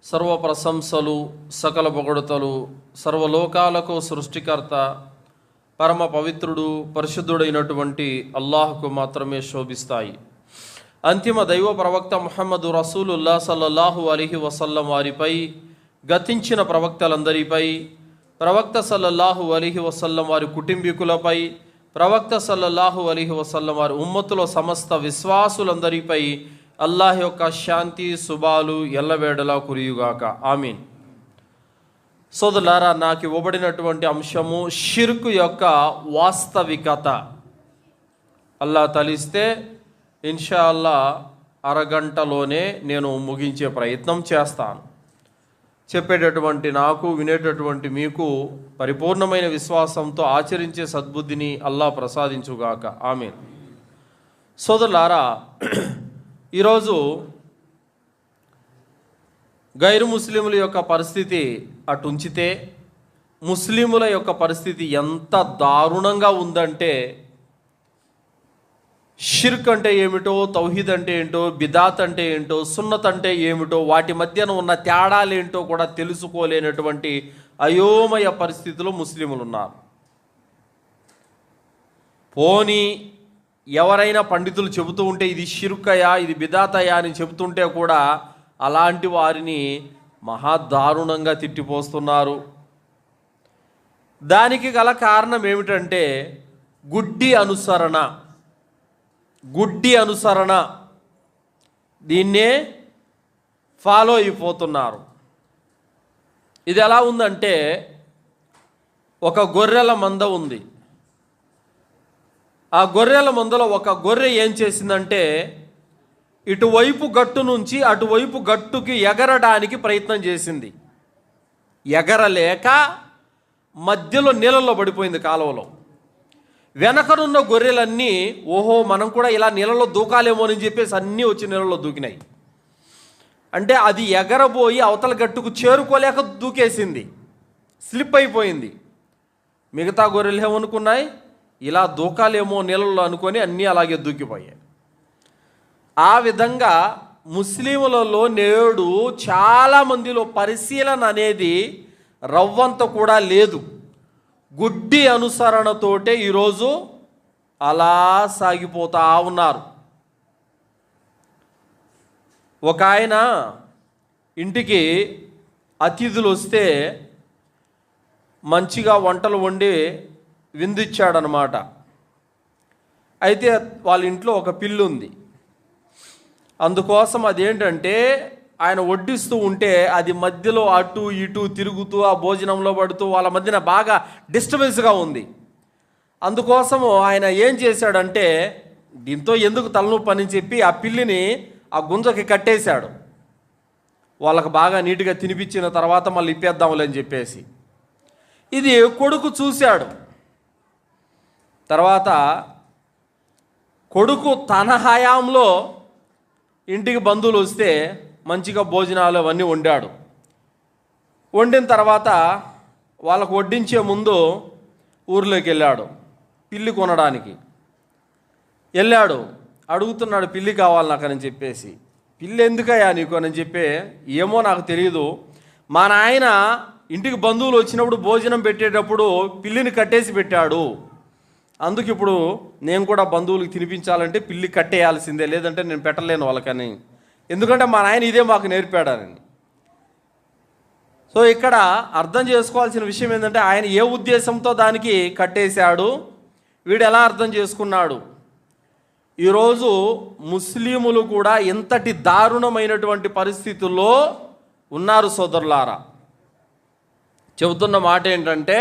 సర్వ ప్రశంసలు సకల పొగడుతలు సర్వలోకాలకు సృష్టికర్త పరమ పవిత్రుడు పరిశుద్ధుడైనటువంటి అల్లాహ్కు మాత్రమే శోభిస్తాయి. అంతిమ దైవ ప్రవక్త ముహమ్మదు రసూలుల్లా సల్లల్లాహు అలైహి వసల్లం వారిపై, గతించిన ప్రవక్తలందరిపై, ప్రవక్త సల్లల్లాహు అలైహి వసల్లం వారి కుటుంబీకులపై, ప్రవక్త సల్లల్లాహు అలైహి వసల్లం వారి ఉమ్మతుల సమస్త విశ్వాసులందరిపై అల్లాహ్ యొక్క శాంతి శుభాలు ఎల్లవేళలా కురియుగాక. ఆమీన్. సోదరులారా, నాకు ఇవ్వబడినటువంటి అంశము షిర్కు యొక్క వాస్తవికత. అల్లా తలిస్తే ఇన్షా అల్లా అరగంటలోనే నేను ముగించే ప్రయత్నం చేస్తాను. చెప్పేటటువంటి నాకు, వినేటటువంటి మీకు పరిపూర్ణమైన విశ్వాసంతో ఆచరించే సద్బుద్ధిని అల్లా ప్రసాదించుగాక. ఆమీన్. సోదరులారా, ఈరోజు గైరు ముస్లిముల యొక్క పరిస్థితి అటుంచితే ముస్లిముల యొక్క పరిస్థితి ఎంత దారుణంగా ఉందంటే, షిర్క్ అంటే ఏమిటో, తౌహీద్ అంటే ఏంటో, బిదాత్ అంటే ఏంటో, సున్నత్ అంటే ఏమిటో, వాటి మధ్యన ఉన్న తేడాలేంటో కూడా తెలుసుకోలేనటువంటి అయోమయ పరిస్థితిలో ముస్లిములు ఉన్నారు. పోనీ ఎవరైనా పండితులు చెబుతూ ఉంటే ఇది షిర్కయా, ఇది బిదాతయా అని చెబుతుంటే కూడా అలాంటి వారిని మహాదారుణంగా తిట్టిపోస్తున్నారు. దానికి గల కారణం ఏమిటంటే గుడ్డి అనుసరణ. దీన్నే ఫాలో అయిపోతున్నారు. ఇది ఎలా ఉందంటే, ఒక గొర్రెల మంద ఉంది. ఆ గొర్రెల మందలో ఒక గొర్రె ఏం చేసిందంటే, ఇటువైపు గట్టు నుంచి అటువైపు గట్టుకి ఎగరడానికి ప్రయత్నం చేసింది. ఎగరలేక మధ్యలో నీళ్ళల్లో పడిపోయింది, కాలువలో. వెనకనున్న గొర్రెలన్నీ ఓహో మనం కూడా ఇలా నీళ్ళలో దూకాలేమో అని చెప్పేసి అన్నీ వచ్చి నీళ్ళలో దూకినాయి. అంటే అది ఎగరబోయి అవతల గట్టుకు చేరుకోలేక దూకేసింది, స్లిప్ అయిపోయింది. మిగతా గొర్రెలు ఏమనుకున్నాయి, ఇలా దూకాలేమో నీళ్ళలో అనుకొని అన్నీ అలాగే దూకిపోయాయి. ఆ విధంగా ముస్లిములలో నేడు చాలామందిలో పరిశీలన అనేది రవ్వంత కూడా లేదు. గుడ్డి అనుసరణతోటే ఈరోజు అలా సాగిపోతూ ఉన్నారు. ఒక ఆయన ఇంటికి అతిథులు వస్తే మంచిగా వంటలు వండి విందిచ్చాడనమాట. అయితే వాళ్ళ ఇంట్లో ఒక పిల్లి ఉంది. అందుకోసం అదేంటంటే, ఆయన వడ్డిస్తూ ఉంటే అది మధ్యలో అటు ఇటు తిరుగుతూ ఆ భోజనంలో పడుతూ వాళ్ళ మధ్యన బాగా డిస్టర్బెన్స్గా ఉంది. అందుకోసము ఆయన ఏం చేశాడంటే, దీంతో ఎందుకు తలనొప్పి అని చెప్పి ఆ పిల్లిని ఆ గుంజకి కట్టేశాడు. వాళ్ళకు బాగా నీట్గా తినిపించిన తర్వాత మళ్ళీ ఇప్పేద్దాంలే అని చెప్పేసి. ఇది కొడుకు చూశాడు. తర్వాత కొడుకు తన హయాంలో ఇంటికి బంధువులు వస్తే మంచిగా భోజనాలు అవన్నీ వండాడు. వండిన తర్వాత వాళ్ళకు వడ్డించే ముందు ఊర్లోకి వెళ్ళాడు, పిల్లి కొనడానికి వెళ్ళాడు. అడుగుతున్నాడు, పిల్లి కావాలి నాకు అని చెప్పేసి. పిల్లి ఎందుకయ్యా నీకు అని చెప్పి, ఏమో నాకు తెలియదు, మా నాయన ఇంటికి బంధువులు వచ్చినప్పుడు భోజనం పెట్టేటప్పుడు పిల్లిని కట్టేసి పెట్టాడు, అందుకు ఇప్పుడు నేను కూడా బంధువులకు తినిపించాలంటే పిల్లి కట్టేయాల్సిందే, లేదంటే నేను పెట్టలేను వాళ్ళకని, ఎందుకంటే మా నాయన ఇదే మాకు నేర్పాడని. సో ఇక్కడ అర్థం చేసుకోవాల్సిన విషయం ఏంటంటే, ఆయన ఏ ఉద్దేశంతో దానికి కట్టేశాడు, వీడు ఎలా అర్థం చేసుకున్నాడు. ఈరోజు ముస్లిములు కూడా ఇంతటి దారుణమైనటువంటి పరిస్థితుల్లో ఉన్నారు. సోదరులారా, చెబుతున్న మాట ఏంటంటే,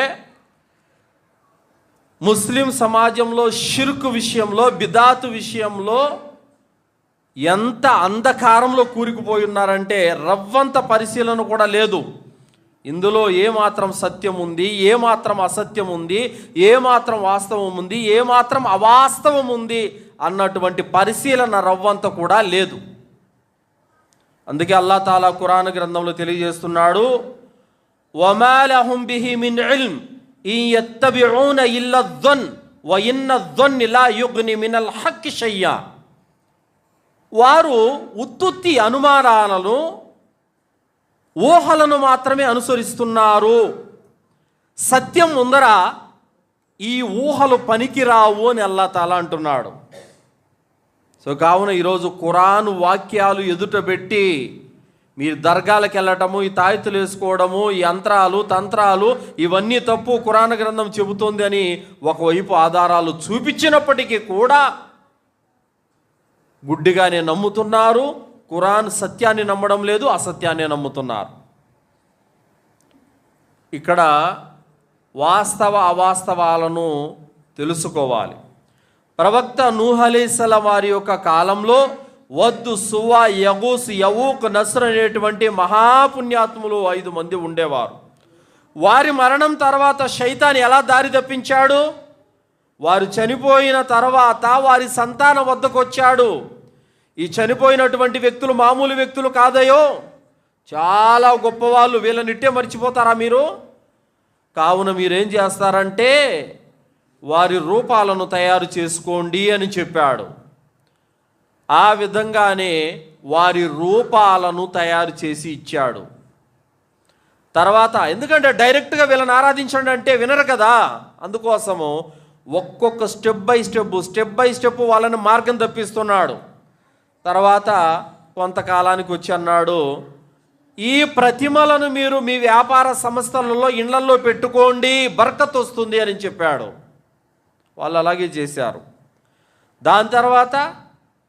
ముస్లిం సమాజంలో షిర్క్ విషయంలో, బిదాతు విషయంలో ఎంత అంధకారంలో కూరుకుపోయి ఉన్నారంటే రవ్వంత పరిశీలన కూడా లేదు. ఇందులో ఏమాత్రం సత్యం ఉంది, ఏమాత్రం అసత్యం ఉంది, ఏమాత్రం వాస్తవం ఉంది, ఏమాత్రం అవాస్తవం ఉంది అన్నటువంటి పరిశీలన రవ్వంత కూడా లేదు. అందుకే అల్లాహ్ తాలా ఖురాన్ గ్రంథంలో తెలియజేస్తున్నాడు, వమా లహుం బిహి మిన్ ఇల్మ్ ఇన్ యత్తబిఊన ఇల్లా ظن వఇన్న الظن లా యుగ్ని మినల్ హక్ షయ్యా. వారు ఉత్తుత్తి అనుమానాలను, ఊహలను మాత్రమే అనుసరిస్తున్నారు. సత్యం ముందర ఈ ఊహలు పనికిరావు అని అల్లాహ్ తాలా అంటున్నాడు. సో కావున ఈరోజు ఖురాన్ వాక్యాలు ఎదుట పెట్టి మీరు దర్గాలకు వెళ్ళటము, ఈ తాయెత్తులు వేసుకోవడము, ఈ యంత్రాలు తంత్రాలు ఇవన్నీ తప్పు, ఖురాన్ గ్రంథం చెబుతోంది అని ఒకవైపు ఆధారాలు చూపించినప్పటికీ కూడా గుడ్డిగానే నమ్ముతున్నారు. ఖురాన్ సత్యాన్ని నమ్మడం లేదు, అసత్యాన్ని నమ్ముతున్నారు. ఇక్కడ వాస్తవ అవాస్తవాలను తెలుసుకోవాలి. ప్రవక్త నూహ్ అలైహిస్సలాం వారి యొక్క కాలంలో వద్దు, సువా, యగూస్, యవూక్, నస్ర్ అనేటువంటి మహాపుణ్యాత్ములు 5 మంది ఉండేవారు. వారి మరణం తర్వాత శైతాన్ ఎలా దారి తప్పించాడు? వారు చనిపోయిన తర్వాత వారి సంతానం వద్దకు వచ్చాడు. ఈ చనిపోయినటువంటి వ్యక్తులు మామూలు వ్యక్తులు కాదయో, చాలా గొప్పవాళ్ళు, వీళ్ళనిట్టే మర్చిపోతారా మీరు? కావున మీరేం చేస్తారంటే వారి రూపాలను తయారు చేసుకోండి అని చెప్పాడు. ఆ విధంగానే వారి రూపాలను తయారు చేసి ఇచ్చాడు. తర్వాత ఎందుకంటే డైరెక్ట్గా వీళ్ళని ఆరాధించండి అంటే వినరు కదా, అందుకోసము ఒక్కొక్క స్టెప్ బై స్టెప్ వాళ్ళని మార్గం తప్పిస్తున్నాడు. తర్వాత కొంతకాలానికి వచ్చి అన్నాడు, ఈ ప్రతిమలను మీరు మీ వ్యాపార సంస్థలలో ఇళ్లల్లో పెట్టుకోండి, బర్కత్ వస్తుంది అని చెప్పాడు. వాళ్ళు అలాగే చేశారు. దాని తర్వాత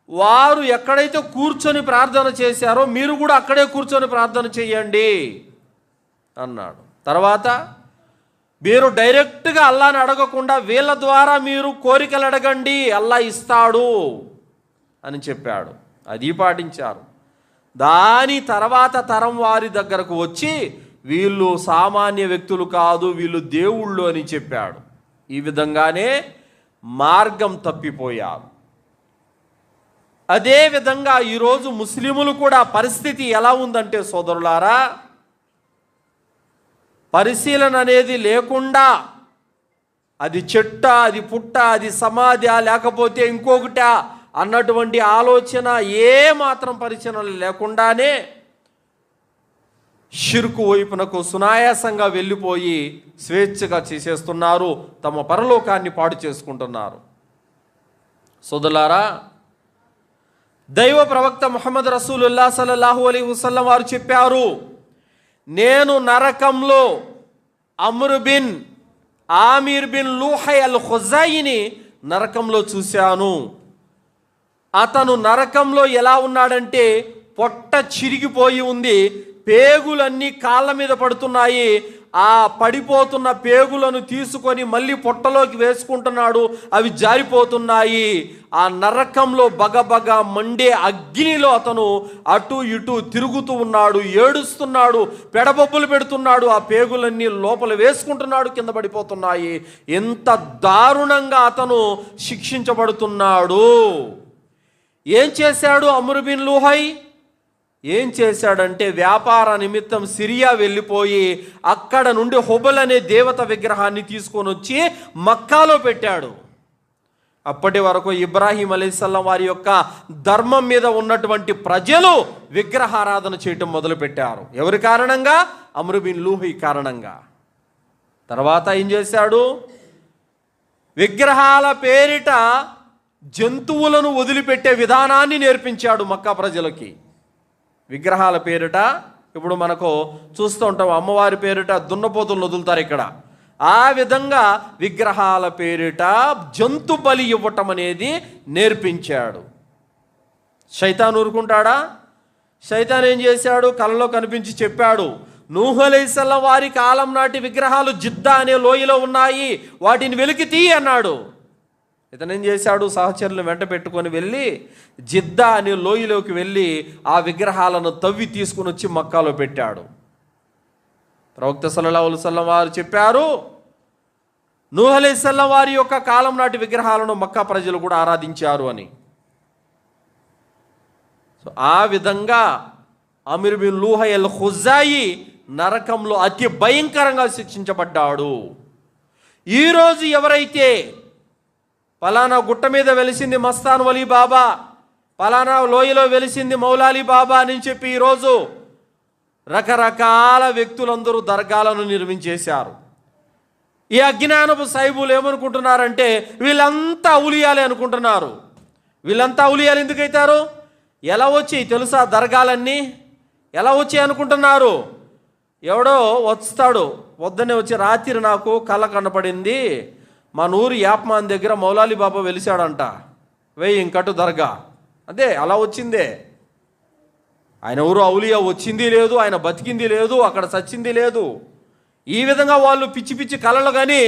వారు ఎక్కడైతే కూర్చొని ప్రార్థన చేశారో మీరు కూడా అక్కడే కూర్చొని ప్రార్థన చేయండి అన్నాడు. తర్వాత మీరు డైరెక్ట్గా అల్లాని అడగకుండా వీళ్ళ ద్వారా మీరు కోరికలు అడగండి, అల్లా ఇస్తాడు అని చెప్పాడు. అది పాటించారు. దాని తర్వాత తరం వారి దగ్గరకు వచ్చి వీళ్ళు సామాన్య వ్యక్తులు కాదు, వీళ్ళు దేవుళ్ళు అని చెప్పాడు. ఈ విధంగానే మార్గం తప్పిపోయారు. అదే విధంగా ఈరోజు ముస్లిములు కూడా పరిస్థితి ఎలా ఉందంటే సోదరులారా, పరిశీలన అనేది లేకుండా అది చెట్ట, అది పుట్ట, అది సమాధి లేకపోతే ఇంకొకట అన్నటువంటి ఆలోచన ఏ మాత్రం పరిశీలన లేకుండానే షిర్కు వైపునకు సునాయాసంగా వెళ్ళిపోయి స్వేచ్ఛగా చేసేస్తున్నారు, తమ పరలోకాన్ని పాడు చేసుకుంటున్నారు. సోదరులారా, దైవ ప్రవక్త ముహమ్మద్ రసూలుల్లాహ్ సల్లల్లాహు అలైహి వసల్లం వారు చెప్పారు, నేను నరకంలో ఆమీర్ బిన్ లూహై అల్ ఖుజాయిని నరకంలో చూశాను. అతను నరకంలో ఎలా ఉన్నాడంటే పొట్ట చిరిగిపోయి ఉంది, పేగులన్నీ కాళ్ళ మీద పడుతున్నాయి. ఆ పడిపోతున్న పేగులను తీసుకొని మళ్ళీ పొట్టలోకి వేసుకుంటున్నాడు, అవి జారిపోతున్నాయి. ఆ నరకంలో బగబగ మండే అగ్నిలో అతను అటు ఇటు తిరుగుతూ ఉన్నాడు, ఏడుస్తున్నాడు, పెడబొబ్బులు పెడుతున్నాడు, ఆ పేగులన్నీ లోపల వేసుకుంటున్నాడు, కింద పడిపోతున్నాయి. ఎంత దారుణంగా అతను శిక్షించబడుతున్నాడు. ఏం చేశాడు అమ్ర్ బిన్ లూహై? ఏం చేశాడంటే వ్యాపార నిమిత్తం సిరియా వెళ్ళిపోయి అక్కడ నుండి హుబల్ అనే దేవత విగ్రహాన్ని తీసుకొని వచ్చి మక్కాలో పెట్టాడు. అప్పటి వరకు ఇబ్రాహీం అలైహిస్సలాం వారి యొక్క ధర్మం మీద ఉన్నటువంటి ప్రజలు విగ్రహారాధన చేయటం మొదలుపెట్టారు. ఎవరి కారణంగా? అమ్ర్ బిన్ లూహై కారణంగా. తర్వాత ఏం చేశాడు? విగ్రహాల పేరిట జంతువులను వదిలిపెట్టే విధానాన్ని నేర్పించాడు మక్కా ప్రజలకి. విగ్రహాల పేరిట ఇప్పుడు మనకు చూస్తూ ఉంటాం, అమ్మవారి పేరిట దున్నపోతులను వదులుతారు ఇక్కడ. ఆ విధంగా విగ్రహాల పేరిట జంతు బలి ఇవ్వటం అనేది నేర్పించాడు. శైతాన్ ఊరుకుంటాడా? శైతాన్ ఏం చేశాడు? కలలో కనిపించి చెప్పాడు, నూహ్ అలైహిస్సలాం వారి కాలం నాటి విగ్రహాలు జిద్దా అనే లోయలో ఉన్నాయి, వాటిని వెలికి తీ అన్నాడు. ఇతను ఏం చేశాడు? సహచరులను వెంట పెట్టుకొని వెళ్ళి జిద్దా అనే లోయలోకి వెళ్ళి ఆ విగ్రహాలను తవ్వి తీసుకుని వచ్చి మక్కాలో పెట్టాడు. ప్రవక్త సల్లల్లాహు అలైహి వసల్లం వారు చెప్పారు, నూహ్ అలైహిస్సలాం వారి యొక్క కాలం నాటి విగ్రహాలను మక్కా ప్రజలు కూడా ఆరాధించారు అని. సో ఆ విధంగా ఆమీర్ బిన్ లూహై అల్ ఖుజాయి నరకంలో అతి భయంకరంగా శిక్షించబడ్డాడు. ఈరోజు ఎవరైతే పలానా గుట్ట మీద వెలిసింది మస్తాన్ వలీ బాబా, పలానా లోయలో వెలిసింది మౌలాలి బాబా అని చెప్పి ఈరోజు రకరకాల వ్యక్తులందరూ దర్గాలను నిర్మించేశారు. ఈ అజ్ఞానపు సైబులు ఏమనుకుంటున్నారంటే వీళ్ళంతా ఔలియాలే అనుకుంటున్నారు. వీళ్ళంతా ఔలియాలు ఎందుకైతారు? ఎలా వచ్చి తెలుసా? దర్గాలన్నీ ఎలా వచ్చి అనుకుంటున్నారు? ఎవడో వస్తాడు పొద్దున్నే వచ్చి, రాత్రి నాకు కళ్ళ కనపడింది, మన ఊరు యాప్మాన్ దగ్గర మౌలాలి బాబా వెలిశాడంట, వెయ్యి ఇంకటు దర్గా. అదే అలా వచ్చిందే. ఆయన ఊరు ఔలియా వచ్చింది లేదు, ఆయన బతికింది లేదు, అక్కడ చచ్చింది లేదు. ఈ విధంగా వాళ్ళు పిచ్చి పిచ్చి కళలు కానీ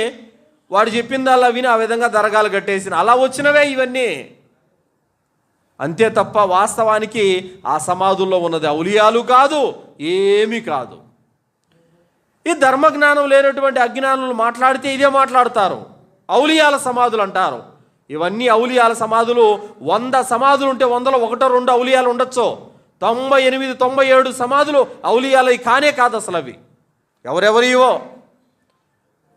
వాడు చెప్పిందల్లా విని ఆ విధంగా దర్గాలు కట్టేసిన అలా వచ్చినవే ఇవన్నీ. అంతే తప్ప వాస్తవానికి ఆ సమాధుల్లో ఉన్నది ఔలియాలు కాదు, ఏమీ కాదు. ఈ ధర్మజ్ఞానం లేనటువంటి అజ్ఞానులు మాట్లాడితే ఇదే మాట్లాడతారు, ఔలియాల సమాధులు అంటారు. ఇవన్నీ ఔలియాల సమాధులు. 100 సమాధులు ఉంటే 100లో 1-2 ఔలియాలు ఉండొచ్చు. 98-97 సమాధులు ఔలియాలవి కానే కాదు అసలు. అవి ఎవరెవరివో.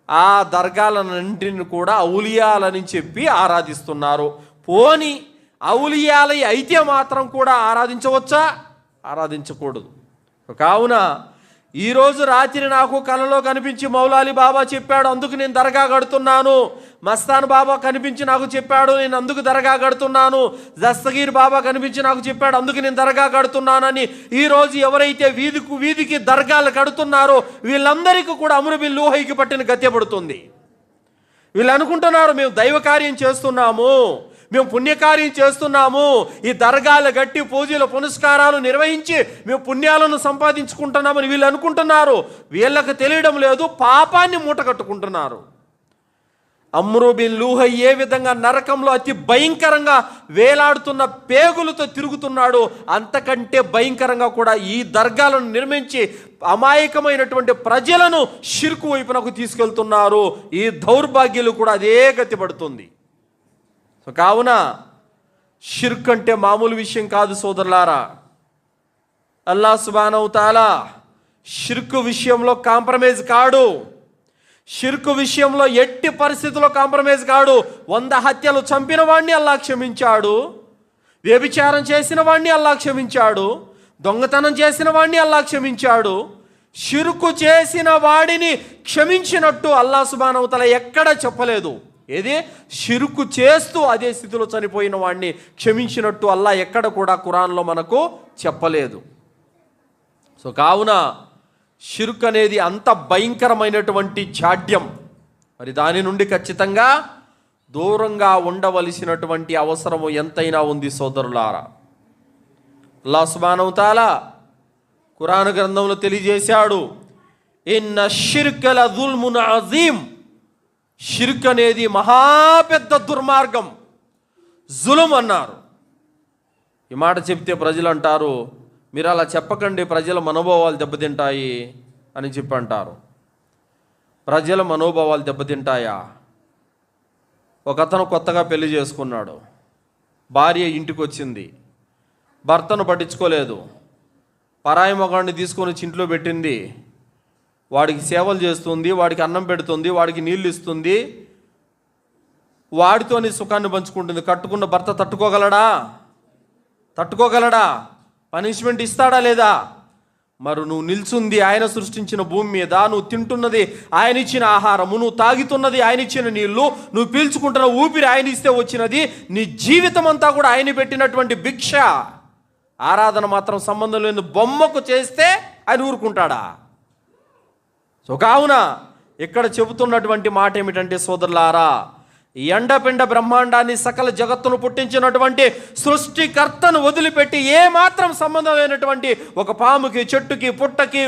ఆ దర్గాలన్నింటిని కూడా ఔలియాలని చెప్పి ఆరాధిస్తున్నారు. పోని ఔలియాలై అయితే మాత్రం కూడా ఆరాధించవచ్చా? ఆరాధించకూడదు. కావున ఈరోజు రాత్రి నాకు కలలో కనిపించి మౌలాలి బాబా చెప్పాడు, అందుకు నేను దర్గా కడుతున్నాను. మస్తాన్ బాబా కనిపించి నాకు చెప్పాడు, నేను అందుకు దర్గా కడుతున్నాను. దస్తగీర్ బాబా కనిపించి నాకు చెప్పాడు, అందుకు నేను దర్గా కడుతున్నానని ఈరోజు ఎవరైతే వీధికి దర్గాలు కడుతున్నారో వీళ్ళందరికీ కూడా అమ్రుబిల్ లూహైకి పట్టిన గత్య పడుతుంది. వీళ్ళు అనుకుంటున్నారు మేము దైవ కార్యం చేస్తున్నాము, మేము పుణ్యకార్యం చేస్తున్నాము, ఈ దర్గాలు గట్టి పూజలు పునస్కారాలు నిర్వహించి మేము పుణ్యాలను సంపాదించుకుంటున్నామని వీళ్ళు అనుకుంటున్నారు. వీళ్ళకి తెలియడం లేదు, పాపాన్ని మూట కట్టుకుంటున్నారు. అమ్రు బిన్ లూహై ఏ విధంగా నరకంలో అతి భయంకరంగా వేలాడుతున్న పేగులతో తిరుగుతున్నాడు, అంతకంటే భయంకరంగా కూడా ఈ దర్గాలను నిర్మించి అమాయకమైనటువంటి ప్రజలను షిర్కు వైపునకు తీసుకెళ్తున్నారు. ఈ దౌర్భాగ్యులు కూడా అదే గతి పడుతుంది. సో కావున షిర్క్ అంటే మామూలు విషయం కాదు సోదరులారా. అల్లాహ్ సుబ్హానహు తఆలా షిర్క్ విషయంలో కాంప్రమైజ్ కాడు. షిర్క్ విషయంలో ఎట్టి పరిస్థితుల్లో కాంప్రమైజ్ కాడు. 100 హత్యలు చంపిన వాడిని అల్లాహ్ క్షమించాడు, వ్యభిచారం చేసిన వాడిని అల్లాహ్ క్షమించాడు, దొంగతనం చేసిన వాడిని అల్లాహ్ క్షమించాడు. షిర్కు చేసిన వాడిని క్షమించినట్టు అల్లాహ్ సుబ్హానహు తఆలా ఎక్కడ చెప్పలేదు. ఏది షిర్కు చేస్తూ అదే స్థితిలో చనిపోయిన వాడిని క్షమించినట్టు అల్లాహ్ ఎక్కడ కూడా ఖురాన్లో మనకు చెప్పలేదు. సో కావున షిర్క్ అనేది అంత భయంకరమైనటువంటి జాడ్యం. మరి దాని నుండి ఖచ్చితంగా దూరంగా ఉండవలసినటువంటి అవసరము ఎంతైనా ఉంది సోదరులారా. అల్లాహ్ సుబ్హానహు తఆలా ఖురాన్ గ్రంథంలో తెలియజేశాడు, ఇన్న షిర్క లజుల్మున్ అజీం. షిర్క్ అనేది మహాపెద్ద దుర్మార్గం, జులుం అన్నారు. ఈ మాట చెప్తే ప్రజలు అంటారు, మీరు అలా చెప్పకండి, ప్రజల మనోభావాలు దెబ్బతింటాయి అని చెప్పి అంటారు. ప్రజల మనోభావాలు దెబ్బతింటాయా? ఒక అతను కొత్తగా పెళ్లి చేసుకున్నాడు, భార్య ఇంటికి వచ్చింది, భర్తను పట్టించుకోలేదు, పరాయి మగాడిని తీసుకొని ఇంట్లో పెట్టింది, వాడికి సేవలు చేస్తుంది, వాడికి అన్నం పెడుతుంది, వాడికి నీళ్ళు ఇస్తుంది, వాడితోని సుఖాన్ని పంచుకుంటుంది. కట్టుకున్న భర్త తట్టుకోగలడా? పనిష్మెంట్ ఇస్తాడా లేదా? మరి నువ్వు నిల్చుంది ఆయన సృష్టించిన భూమి మీద, నువ్వు తింటున్నది ఆయన ఇచ్చిన ఆహారము, నువ్వు తాగుతున్నది ఆయన ఇచ్చిన నీళ్లు, నువ్వు పీల్చుకుంటున్న ఊపిరి ఆయన ఇస్తే వచ్చినది, నీ జీవితం అంతా కూడా ఆయన పెట్టినటువంటి భిక్ష. ఆరాధన మాత్రం సంబంధం లేని బొమ్మకు చేస్తే ఆయన ఊరుకుంటాడా? సో కావున ఇక్కడ చెబుతున్నటువంటి మాట ఏమిటంటే సోదరులారా, ఎండపిండ బ్రహ్మాండాన్ని సకల జగత్తును పుట్టించినటువంటి సృష్టికర్తను వదిలిపెట్టి ఏమాత్రం సంబంధం లేనటువంటి ఒక పాముకి, చెట్టుకి, పుట్టకి,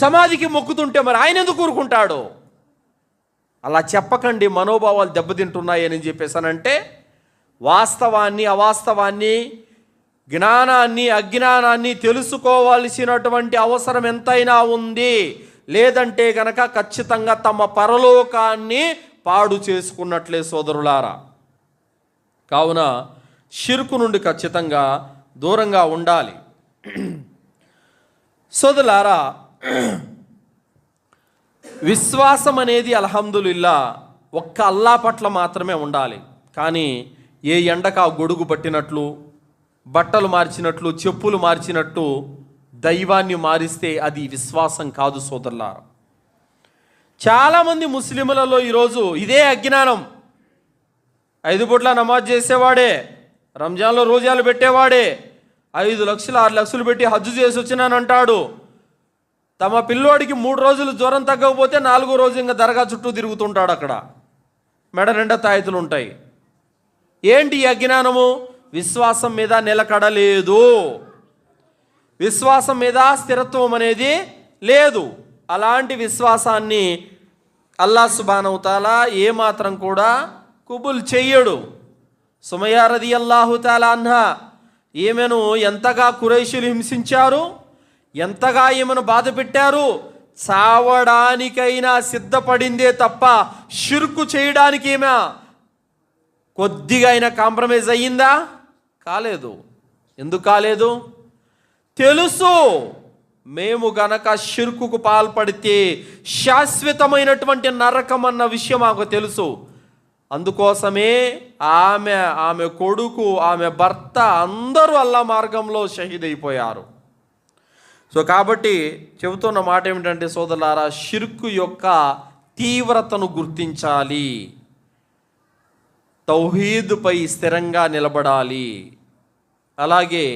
సమాధికి మొక్కుతుంటే మరి ఆయన ఎందుకు ఊరుకుంటాడు? అలా చెప్పకండి, మనోభావాలు దెబ్బతింటున్నాయని చెప్పేసానంటే వాస్తవాన్ని, అవాస్తవాన్ని, జ్ఞానాన్ని, అజ్ఞానాన్ని తెలుసుకోవాల్సినటువంటి అవసరం ఎంతైనా ఉంది. లేదంటే గనక ఖచ్చితంగా తమ పరలోకాన్ని పాడు చేసుకున్నట్లే సోదరులారా. కావున షిర్కు నుండి ఖచ్చితంగా దూరంగా ఉండాలి. సోదరులారా, విశ్వాసం అనేది అల్హమ్దులిల్లా ఒక్క అల్లా పట్ల మాత్రమే ఉండాలి. కానీ ఏ ఎండకు ఆ గొడుగు పట్టినట్లు, బట్టలు మార్చినట్లు, చెప్పులు మార్చినట్టు దైవాన్ని మారిస్తే అది విశ్వాసం కాదు సోదరులారా. చాలామంది ముస్లింలలో ఈరోజు ఇదే అజ్ఞానం. 5 పూట్ల నమాజ్ చేసేవాడే, రంజాన్లో రోజాలు పెట్టేవాడే, 5 లక్షలు 6 లక్షలు పెట్టి హజ్జు చేసి వచ్చినానంటాడు. తమ పిల్లోడికి 3 రోజులు జ్వరం తగ్గకపోతే 4వ రోజు ఇంకా దర్గా చుట్టూ తిరుగుతుంటాడు. అక్కడ మెడ నిండా తాయెత్తులు ఉంటాయి. ఏంటి ఈ అజ్ఞానము? విశ్వాసం మీద నిలకడలేదు, విశ్వాసం మీద స్థిరత్వం అనేది లేదు. అలాంటి విశ్వాసాన్ని అల్లాహ్ సుబ్హానహు వ తఆలా ఏమాత్రం కూడా కుబుల్ చెయ్యడు. సుమయ్య రదియల్లాహు తఆలా అన్హా, ఈమెను ఎంతగా కురైషులు హింసించారు, ఎంతగా ఈమెను బాధ పెట్టారు, చావడానికైనా సిద్ధపడిందే తప్ప షిర్కు చేయడానికి ఈమె కొద్దిగా అయినా కాంప్రమైజ్ అయ్యిందా? కాలేదు. ఎందుకు కాలేదు? తెలుసు, మేము గనక షిర్కుకు పాల్పడితే శాశ్వతమైనటువంటి నరకం అన్న విషయం మాకు తెలుసు. అందుకోసమే ఆమె కొడుకు, ఆమె భర్త అందరూ అల్లా మార్గంలో షహీద్ అయిపోయారు. సో కాబట్టి చెబుతున్న మాట ఏమిటంటే సోదరులారా, షిర్కు యొక్క తీవ్రతను గుర్తించాలి, తౌహీద్పై స్థిరంగా నిలబడాలి. అలాగే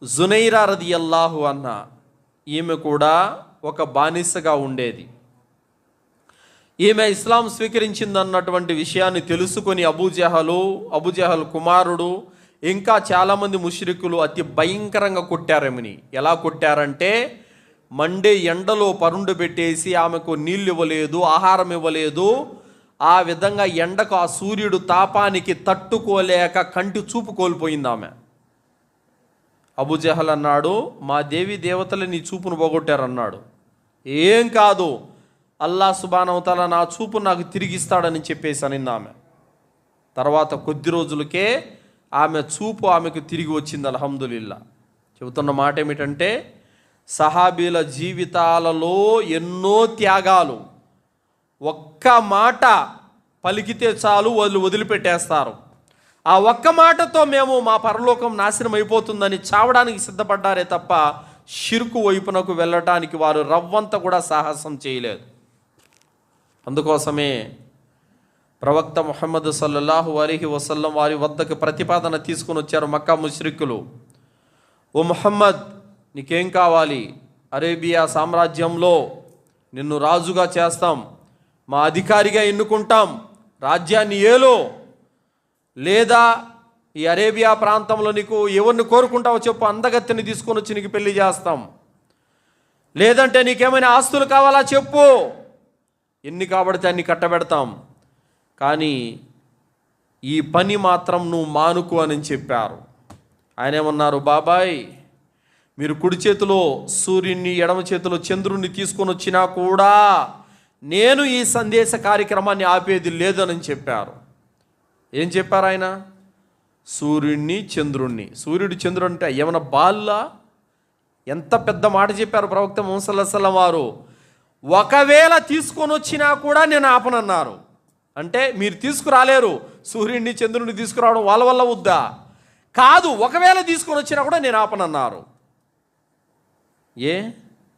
జునైరా రదియల్లాహు అన్హా, ఈమె కూడా ఒక బానిసగా ఉండేది. ఈమె ఇస్లాం స్వీకరించిందన్నటువంటి విషయాన్ని తెలుసుకొని అబూజహల్ కుమారుడు ఇంకా చాలామంది ముష్రికులు అతి భయంకరంగా కొట్టారేమని. ఎలా కొట్టారంటే, మండే ఎండలో పరుండు పెట్టేసి ఆమెకు నీళ్ళు ఇవ్వలేదు, ఆహారం ఇవ్వలేదు. ఆ విధంగా ఎండకు, ఆ సూర్యుడు తాపానికి తట్టుకోలేక కంటి చూపు కోల్పోయింది ఆమె. అబూజహల్ అన్నాడు, మా దేవి దేవతలు నీ చూపును పోగొట్టారన్నాడు. ఏం కాదు, అల్లాహ్ సుబ్హానహు వ తఆలా నా చూపు నాకు తిరిగిస్తాడని చెప్పేసి అనింది ఆమె. తర్వాత కొద్ది రోజులకే ఆమె చూపు ఆమెకు తిరిగి వచ్చింది. అల్హమ్దులిల్లా. చెబుతున్న మాట ఏమిటంటే, సహాబీల జీవితాలలో ఎన్నో త్యాగాలు. ఒక్క మాట పలికితే చాలు వాళ్ళు వదిలిపెట్టేస్తారు. ఆ ఒక్క మాటతో మేము మా పరలోకం నాశనం అయిపోతుందని చావడానికి సిద్ధపడ్డారే తప్ప షిర్కు వైపునకు వెళ్ళటానికి వారు రవ్వంత కూడా సాహసం చేయలేదు. అందుకోసమే ప్రవక్త ముహమ్మద్ సల్లల్లాహు అలైహి వసల్లం వారి వద్దకు ప్రతిపాదన తీసుకుని వచ్చారు మక్కా ముష్రికులు. ఓ ముహమ్మద్, నీకేం కావాలి? అరేబియా సామ్రాజ్యంలో నిన్ను రాజుగా చేస్తాం, మా అధికారిగా ఎన్నుకుంటాం, రాజ్యాన్ని ఏలో, లేదా ఈ అరేబియా ప్రాంతంలో నీకు ఎవరిని కోరుకుంటావో చెప్పు, అందగత్తెని తీసుకొని వచ్చి నీకు పెళ్లి చేస్తాం, లేదంటే నీకేమైనా ఆస్తులు కావాలా చెప్పు, ఎన్ని కాబడితే అన్ని కట్టబెడతాం, కానీ ఈ పని మాత్రం నువ్వు మానుకు అని చెప్పారు. ఆయన ఏమన్నారు, బాబాయ్ మీరు కుడి చేతిలో సూర్యుని, ఎడమ చేతిలో చంద్రుణ్ణి తీసుకొని వచ్చినా కూడా నేను ఈ సందేశ కార్యక్రమాన్ని ఆపేది లేదని చెప్పారు. ఏం చెప్పారు ఆయన? సూర్యుడిని చంద్రుణ్ణి. సూర్యుడు చంద్రుడు అంటే ఏమైనా బాల్లా? ఎంత పెద్ద మాట చెప్పారు ప్రవక్త ముహమ్మద్ సల్లల్లాహు అలైహి వసల్లం వారు. ఒకవేళ తీసుకొని వచ్చినా కూడా నేను ఆపనన్నారు. అంటే మీరు తీసుకురాలేరు, సూర్యుడిని చంద్రుడిని తీసుకురావడం వాళ్ళ వల్ల వద్దా? కాదు, ఒకవేళ తీసుకొని వచ్చినా కూడా నేను ఆపనన్నారు.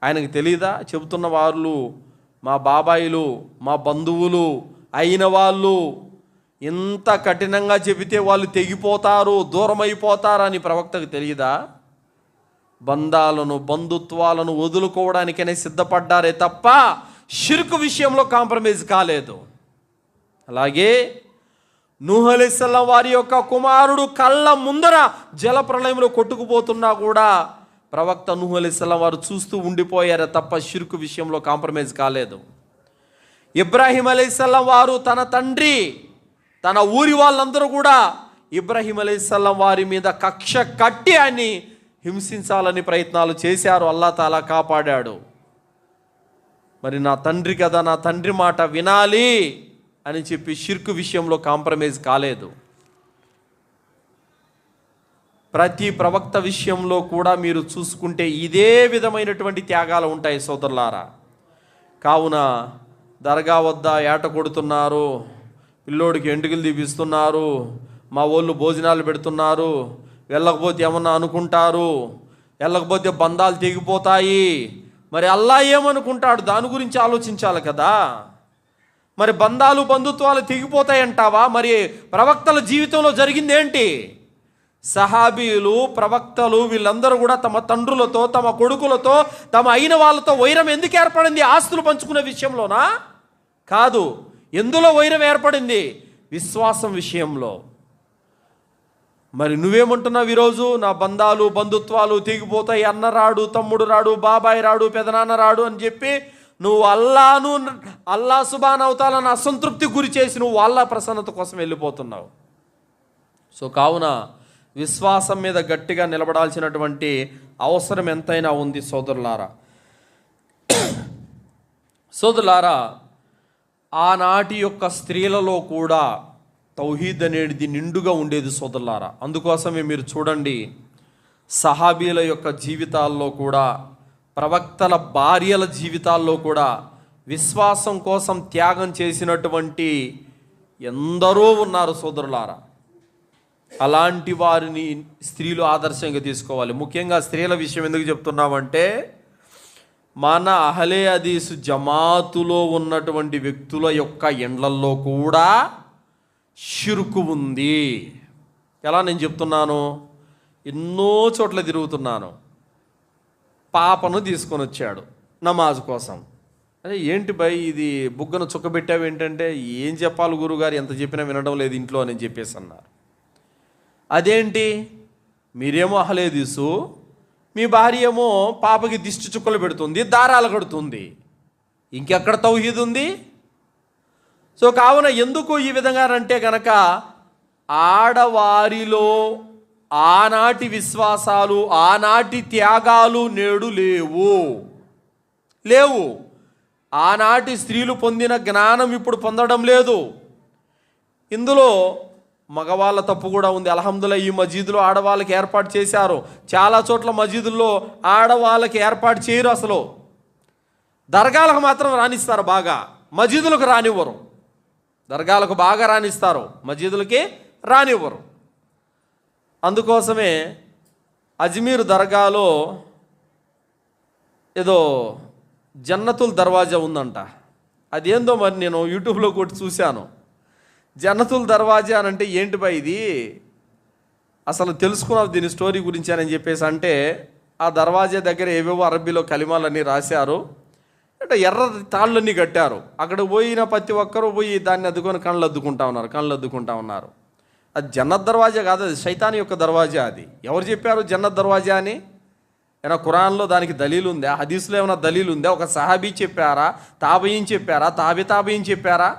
ఆయనకు తెలీదా? చెబుతున్న వాళ్ళు మా బాబాయిలు, మా బంధువులు అయిన వాళ్ళు ఇంత కఠినంగా చెబితే వాళ్ళు తెగిపోతారు, దూరం అయిపోతారు అని ప్రవక్తకు తెలియదా? బంధాలను, బంధుత్వాలను వదులుకోవడానికనే సిద్ధపడ్డారే తప్ప షిర్కు విషయంలో కాంప్రమైజ్ కాలేదు. అలాగే నూహ్ అలైహిస్సలాం వారి యొక్క కుమారుడు కళ్ళ ముందర జల ప్రళయంలో కొట్టుకుపోతున్నా కూడా ప్రవక్త నూహ్ అలైహిస్సలాం వారు చూస్తూ ఉండిపోయారే తప్ప షిర్కు విషయంలో కాంప్రమైజ్ కాలేదు. ఇబ్రాహీం అలైహిస్సలాం వారు తన తండ్రి, తన ఊరి వాళ్ళందరూ కూడా ఇబ్రాహీం అలైహిస్సలాం వారి మీద కక్ష కట్టి ఆయన్ని హింసించాలని ప్రయత్నాలు చేశారు. అల్లాహ్ తాలా కాపాడాడు. మరి నా తండ్రి కదా, నా తండ్రి మాట వినాలి అని చెప్పి షిర్కు విషయంలో కాంప్రమైజ్ కాలేదు. ప్రతి ప్రవక్త విషయంలో కూడా మీరు చూసుకుంటే ఇదే విధమైనటువంటి త్యాగాలు ఉంటాయి సోదరులారా. కావున దర్గా వద్ద ఏట కొడుతున్నారు, పిల్లోడికి ఎంటుకలు తీపిస్తున్నారు, మా వాళ్ళు భోజనాలు పెడుతున్నారు, వెళ్ళకపోతే ఏమన్నా అనుకుంటారు, వెళ్ళకపోతే బంధాలు తెగిపోతాయి. మరి అల్లా ఏమనుకుంటాడు? దాని గురించి ఆలోచించాలి కదా. మరి బంధాలు బంధుత్వాలు తెగిపోతాయి అంటావా? మరి ప్రవక్తల జీవితంలో జరిగింది ఏంటి? సహాబీలు, ప్రవక్తలు వీళ్ళందరూ కూడా తమ తండ్రులతో, తమ కొడుకులతో, తమ అయిన వాళ్ళతో వైరం ఎందుకు ఏర్పడింది? ఆస్తులు పంచుకునే విషయంలోనా? కాదు. ఎందులో వైరం ఏర్పడింది? విశ్వాసం విషయంలో. మరి నువ్వేమంటున్నావు ఈరోజు? నా బంధాలు బంధుత్వాలు తెగిపోతాయి, అన్న రాడు, తమ్ముడు రాడు, బాబాయ్ రాడు, పెదనాన్న రాడు అని చెప్పి నువ్వు అల్లా సుబ్హానహు తఆలాను అసంతృప్తి గురి చేసి నువ్వు అల్లా ప్రసన్నత కోసం వెళ్ళిపోతున్నావు. సో కావున విశ్వాసం మీద గట్టిగా నిలబడాల్సినటువంటి అవసరం ఎంతైనా ఉంది సోదరులారా. సోదరులారా, ఆనాటి యొక్క స్త్రీలలో కూడా తౌహీద్ అనేది నిండుగా ఉండేది సోదరులారా. అందుకోసమే మీరు చూడండి, సహాబీల యొక్క జీవితాల్లో కూడా, ప్రవక్తల భార్యల జీవితాల్లో కూడా విశ్వాసం కోసం త్యాగం చేసినటువంటి ఎందరో ఉన్నారు సోదరులారా. అలాంటి వారిని స్త్రీలు ఆదర్శంగా తీసుకోవాలి. ముఖ్యంగా స్త్రీల విషయం ఎందుకు చెప్తున్నామంటే, మన అహ్లే హదీస్ జమాతులో ఉన్నటువంటి వ్యక్తుల యొక్క ఎండ్లల్లో కూడా షిర్కు ఉంది. ఎలా నేను చెప్తున్నాను? ఎన్నో చోట్ల తిరుగుతున్నాను. పాపను తీసుకొని వచ్చాడు నమాజ్ కోసం. అదే ఏంటి భయ్ ఇది బుగ్గను చుక్కబెట్టావు ఏంటంటే, ఏం చెప్పాలి గురుగారు, ఎంత చెప్పినా వినడం లేదు ఇంట్లో అని చెప్పేసి అన్నారు. అదేంటి, మీరేమో అహ్లే హదీసు, మీ భార్య ఏమో పాపకి దిష్టి చుక్కలు పెడుతుంది, దారాలు కడుతుంది, ఇంకెక్కడ తౌహీద్ ఉంది? సో కావున ఎందుకు ఈ విధంగా అంటే గనక, ఆడవారిలో ఆనాటి విశ్వాసాలు, ఆనాటి త్యాగాలు నేడు లేవు. ఆనాటి స్త్రీలు పొందిన జ్ఞానం ఇప్పుడు పొందడం లేదు. ఇందులో మగవాళ్ళ తప్పు కూడా ఉంది. అల్హమ్దులిల్లాహ్, ఈ మసీదులో ఆడవాళ్ళకి ఏర్పాటు చేశారు. చాలా చోట్ల మసీదుల్లో ఆడవాళ్ళకి ఏర్పాటు చేయరు. అసలు దర్గాలకు మాత్రం రాణిస్తారు బాగా, మసీదులకు రానివ్వరు. దర్గాలకు బాగా రాణిస్తారు, మసీదులకి రానివ్వరు. అందుకోసమే అజ్మీర్ దర్గాలో ఏదో జన్నతుల్ దర్వాజా ఉందంట. అదేందో మరి నేను యూట్యూబ్లో కొట్టి చూశాను. జన్నతుల్ దర్వాజా అని అంటే ఏంటి బా ఇది, అసలు తెలుసుకున్నావు దీని స్టోరీ గురించి అని చెప్పేసి అంటే, ఆ దర్వాజా దగ్గర ఏవేవో అరబ్బీలో కలిమాలన్నీ రాశారు. అంటే ఎర్ర తాళ్ళన్నీ కట్టారు. అక్కడికి పోయిన ప్రతి ఒక్కరూ పోయి దాన్ని అద్దుకొని కళ్ళు అద్దుకుంటా ఉన్నారు. అది జన్నత్ దర్వాజా కాదు, అది శైతాన్ యొక్క దర్వాజా. అది ఎవరు చెప్పారు జన్నత్ దర్వాజా అని? ఏమైనా ఖురాన్లో దానికి దలీలు ఉందా? హదీస్లో ఏమైనా దలీలు ఉందా? ఒక సహాబీ చెప్పారా? తాబీయిన్ చెప్పారా? తాబీయిన్ చెప్పారా?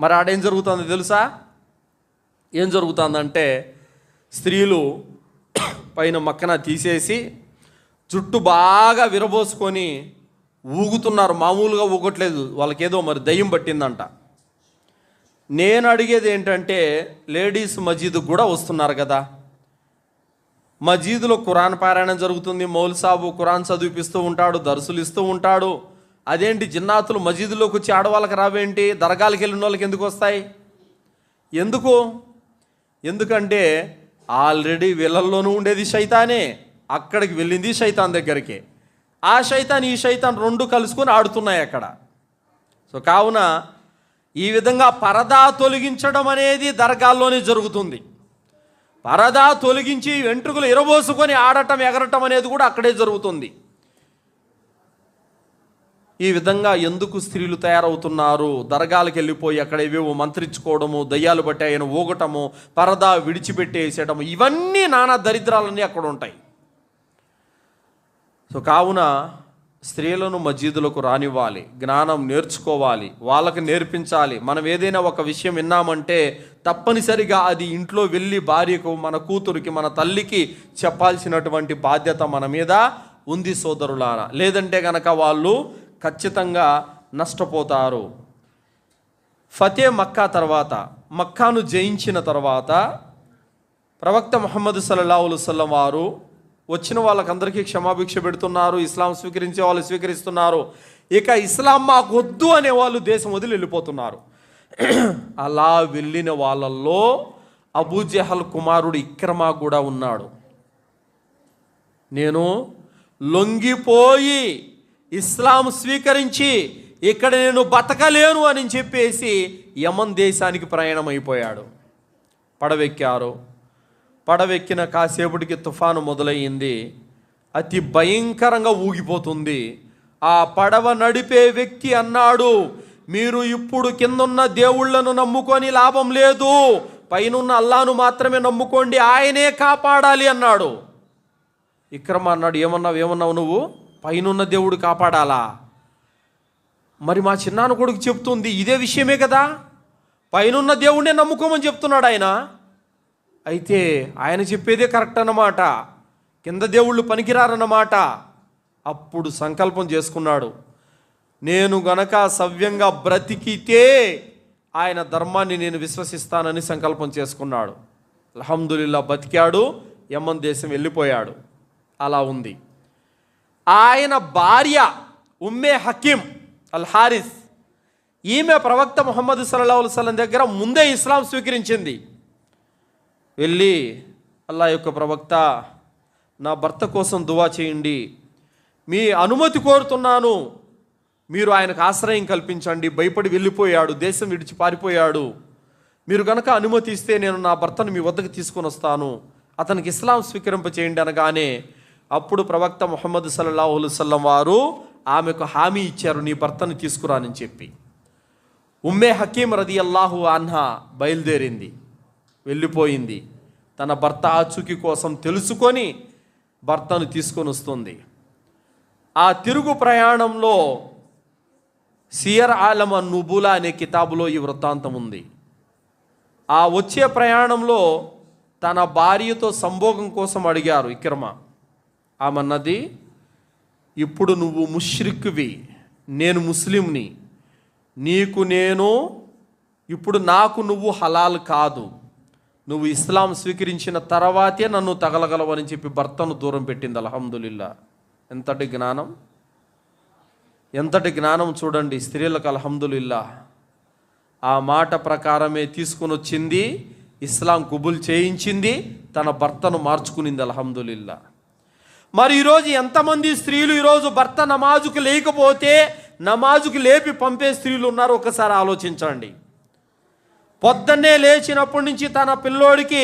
మరి ఆడేం జరుగుతుందో తెలుసా? ఏం జరుగుతుందంటే, స్త్రీలు పైన మక్కన తీసేసి జుట్టు బాగా విరబోసుకొని ఊగుతున్నారు. మామూలుగా ఊగట్లేదు, వాళ్ళకేదో మరి దయ్యం పట్టిందంట. నేను అడిగేది ఏంటంటే, లేడీస్ మసీదుకు కూడా వస్తున్నారు కదా, మసీదులో ఖురాన్ పారాయణం జరుగుతుంది, మౌల్ సాబు ఖురాన్ చదివిపిస్తూ ఉంటాడు, దర్సులు ఇస్తూ ఉంటాడు. అదేంటి జిన్నాతులు మసీదులోకి వచ్చి ఆడవాళ్ళకి రావేంటి? దర్గాలకు వెళ్ళిన వాళ్ళకి ఎందుకు వస్తాయి? ఎందుకంటే ఆల్రెడీ వీళ్ళల్లోనూ ఉండేది శైతానే, అక్కడికి వెళ్ళింది శైతాన్ దగ్గరికి. ఆ శైతాన్ ఈ శైతాన్ రెండు కలుసుకొని ఆడుతున్నాయి అక్కడ. సో కావున ఈ విధంగా పరదా తొలగించడం అనేది దర్గాల్లోనే జరుగుతుంది. పరదా తొలగించి వెంట్రుకలు ఇరబోసుకొని ఆడటం ఎగరటం అనేది కూడా అక్కడే జరుగుతుంది. ఈ విధంగా ఎందుకు స్త్రీలు తయారవుతున్నారు? దర్గాలకు వెళ్ళిపోయి అక్కడ ఏవేవో మంత్రించుకోవడము, దయ్యాలు బట్టి ఆయన ఊగటము, పరదా విడిచిపెట్టేసేయడము, ఇవన్నీ నానా దరిద్రాలన్నీ అక్కడ ఉంటాయి. సో కావున స్త్రీలను మసీదులకు రానివ్వాలి, జ్ఞానం నేర్చుకోవాలి, వాళ్ళకి నేర్పించాలి. మనం ఏదైనా ఒక విషయం విన్నామంటే తప్పనిసరిగా అది ఇంట్లో వెళ్ళి భార్యకు, మన కూతురికి, మన తల్లికి చెప్పాల్సినటువంటి బాధ్యత మన మీద ఉంది సోదరులారా. లేదంటే గనక వాళ్ళు ఖచ్చితంగా నష్టపోతారు. ఫతే మక్కా తర్వాత, మక్కాను జయించిన తర్వాత ప్రవక్త ముహమ్మద్ సల్లల్లాహు అలైహి వసల్లం వారు వచ్చిన వాళ్ళకందరికీ క్షమాభిక్ష పెడుతున్నారు. ఇస్లాం స్వీకరించే వాళ్ళు స్వీకరిస్తున్నారు. ఇక ఇస్లాం మాకు వద్దు అనే వాళ్ళు దేశం వదిలి వెళ్ళిపోతున్నారు. అలా వెళ్ళిన వాళ్ళల్లో అబూజహల్ కుమారుడు ఇక్రమా కూడా ఉన్నాడు. నేను లొంగిపోయి ఇస్లాం స్వీకరించి ఇక్కడ నేను బతకలేను అని చెప్పేసి యమన్ దేశానికి ప్రయాణం అయిపోయాడు. పడవెక్కారు. పడవెక్కిన కాసేపటికి తుఫాను మొదలయ్యింది. అతి భయంకరంగా ఊగిపోతుంది. ఆ పడవ నడిపే వ్యక్తి అన్నాడు, మీరు ఇప్పుడు కిందున్న దేవుళ్లను నమ్ముకొని లాభం లేదు, పైనున్న అల్లాను మాత్రమే నమ్ముకోండి, ఆయనే కాపాడాలి అన్నాడు. ఇక్రమ అన్నాడు, ఏమన్నావు నువ్వు? పైనున్న దేవుడు కాపాడాలా? మరి మా చిన్నాన్న కొడుకు చెప్తుంది ఇదే విషయమే కదా, పైనున్న దేవుడినే నమ్ముకోమని చెప్తున్నాడు ఆయన. అయితే ఆయన చెప్పేదే కరెక్ట్ అన్నమాట, కింద దేవుళ్ళు పనికిరారన్నమాట. అప్పుడు సంకల్పం చేసుకున్నాడు, నేను గనక సవ్యంగా బ్రతికితే ఆయన ధర్మాన్ని నేను విశ్వసిస్తానని సంకల్పం చేసుకున్నాడు. అల్హమ్దులిల్లా బతికాడు, యమన్ దేశం వెళ్ళిపోయాడు. అలా ఉంది. ఆయన భార్య ఉమ్మే హకీం అల్ హారిస్, ఈమె ప్రవక్త ముహమ్మద్ సల్లల్లాహు అలైహి వసల్లం దగ్గర ముందే ఇస్లాం స్వీకరించింది. వెళ్ళి, అల్లా యొక్క ప్రవక్త, నా భర్త కోసం దువా చేయండి, మీ అనుమతి కోరుతున్నాను, మీరు ఆయనకు ఆశ్రయం కల్పించండి, భయపడి వెళ్ళిపోయాడు, దేశం విడిచి పారిపోయాడు, మీరు కనుక అనుమతి ఇస్తే నేను నా భర్తను మీ వద్దకు తీసుకొని వస్తాను, అతనికి ఇస్లాం స్వీకరింప చేయండి అనగానే అప్పుడు ప్రవక్త ముహమ్మద్ సల్లల్లాహు అలైహి వసల్లం వారు ఆమెకు హామీ ఇచ్చారు, నీ భర్తను తీసుకురానని చెప్పి. ఉమ్మే హకీం రదియల్లాహు అన్హా బయలుదేరింది, వెళ్ళిపోయింది. తన భర్త ఆచూకీ కోసం తెలుసుకొని భర్తను తీసుకొని వస్తుంది. ఆ తిరుగు ప్రయాణంలో సియర్ ఆలమ్ నుబులా అనే కితాబులో ఈ వృత్తాంతం ఉంది. ఆ వచ్చే ప్రయాణంలో తన భార్యతో సంభోగం కోసం అడిగారు ఇక్రమ. ఆమె అన్నది, ఇప్పుడు నువ్వు ముష్రిక్వి, నేను ముస్లింని, ఇప్పుడు నాకు నువ్వు హలాల్ కాదు, నువ్వు ఇస్లాం స్వీకరించిన తర్వాతే నన్ను తగలగలవని చెప్పి భర్తను దూరం పెట్టింది. అల్హమ్దులిల్లా, ఎంతటి జ్ఞానం, ఎంతటి జ్ఞానం చూడండి స్త్రీలకు. అల్హమ్దులిల్లా, ఆ మాట ప్రకారమే తీసుకుని వచ్చింది, ఇస్లాం కుబుల్ చేయించింది, తన భర్తను మార్చుకునింది. అల్హమ్దులిల్లా. మరి ఈరోజు ఎంతమంది స్త్రీలు ఈరోజు భర్త నమాజుకు లేకపోతే నమాజుకు లేపి పంపే స్త్రీలు ఉన్నారు, ఒకసారి ఆలోచించండి. పొద్దున్నే లేచినప్పటి నుంచి తన పిల్లోడికి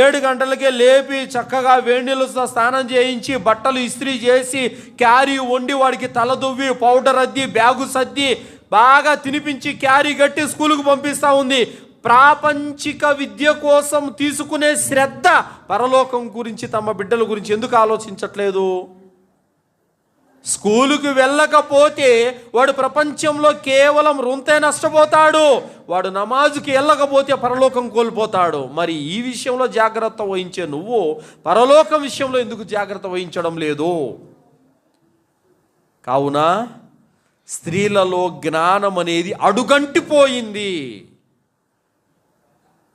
7 గంటలకే లేపి చక్కగా వేడి నీళ్ళతో స్నానం చేయించి బట్టలు ఇస్త్రీ చేసి క్యారీ వండి వాడికి తలదువ్వి పౌడర్ అద్ది బ్యాగు సర్ది బాగా తినిపించి క్యారీ కట్టి స్కూలుకు పంపిస్తూ ఉంది. ప్రాపంచిక విద్య కోసం తీసుకునే శ్రద్ధ పరలోకం గురించి, తమ బిడ్డల గురించి ఎందుకు ఆలోచించట్లేదు? స్కూలుకు వెళ్ళకపోతే వాడు ప్రపంచంలో కేవలం రొంతే నష్టపోతాడు, వాడు నమాజుకి వెళ్ళకపోతే పరలోకం కోల్పోతాడు. మరి ఈ విషయంలో జాగ్రత్త వహించే నువ్వు పరలోకం విషయంలో ఎందుకు జాగ్రత్త వహించడం లేదు? కావున స్త్రీలలో జ్ఞానం అనేది అడుగంటిపోయింది.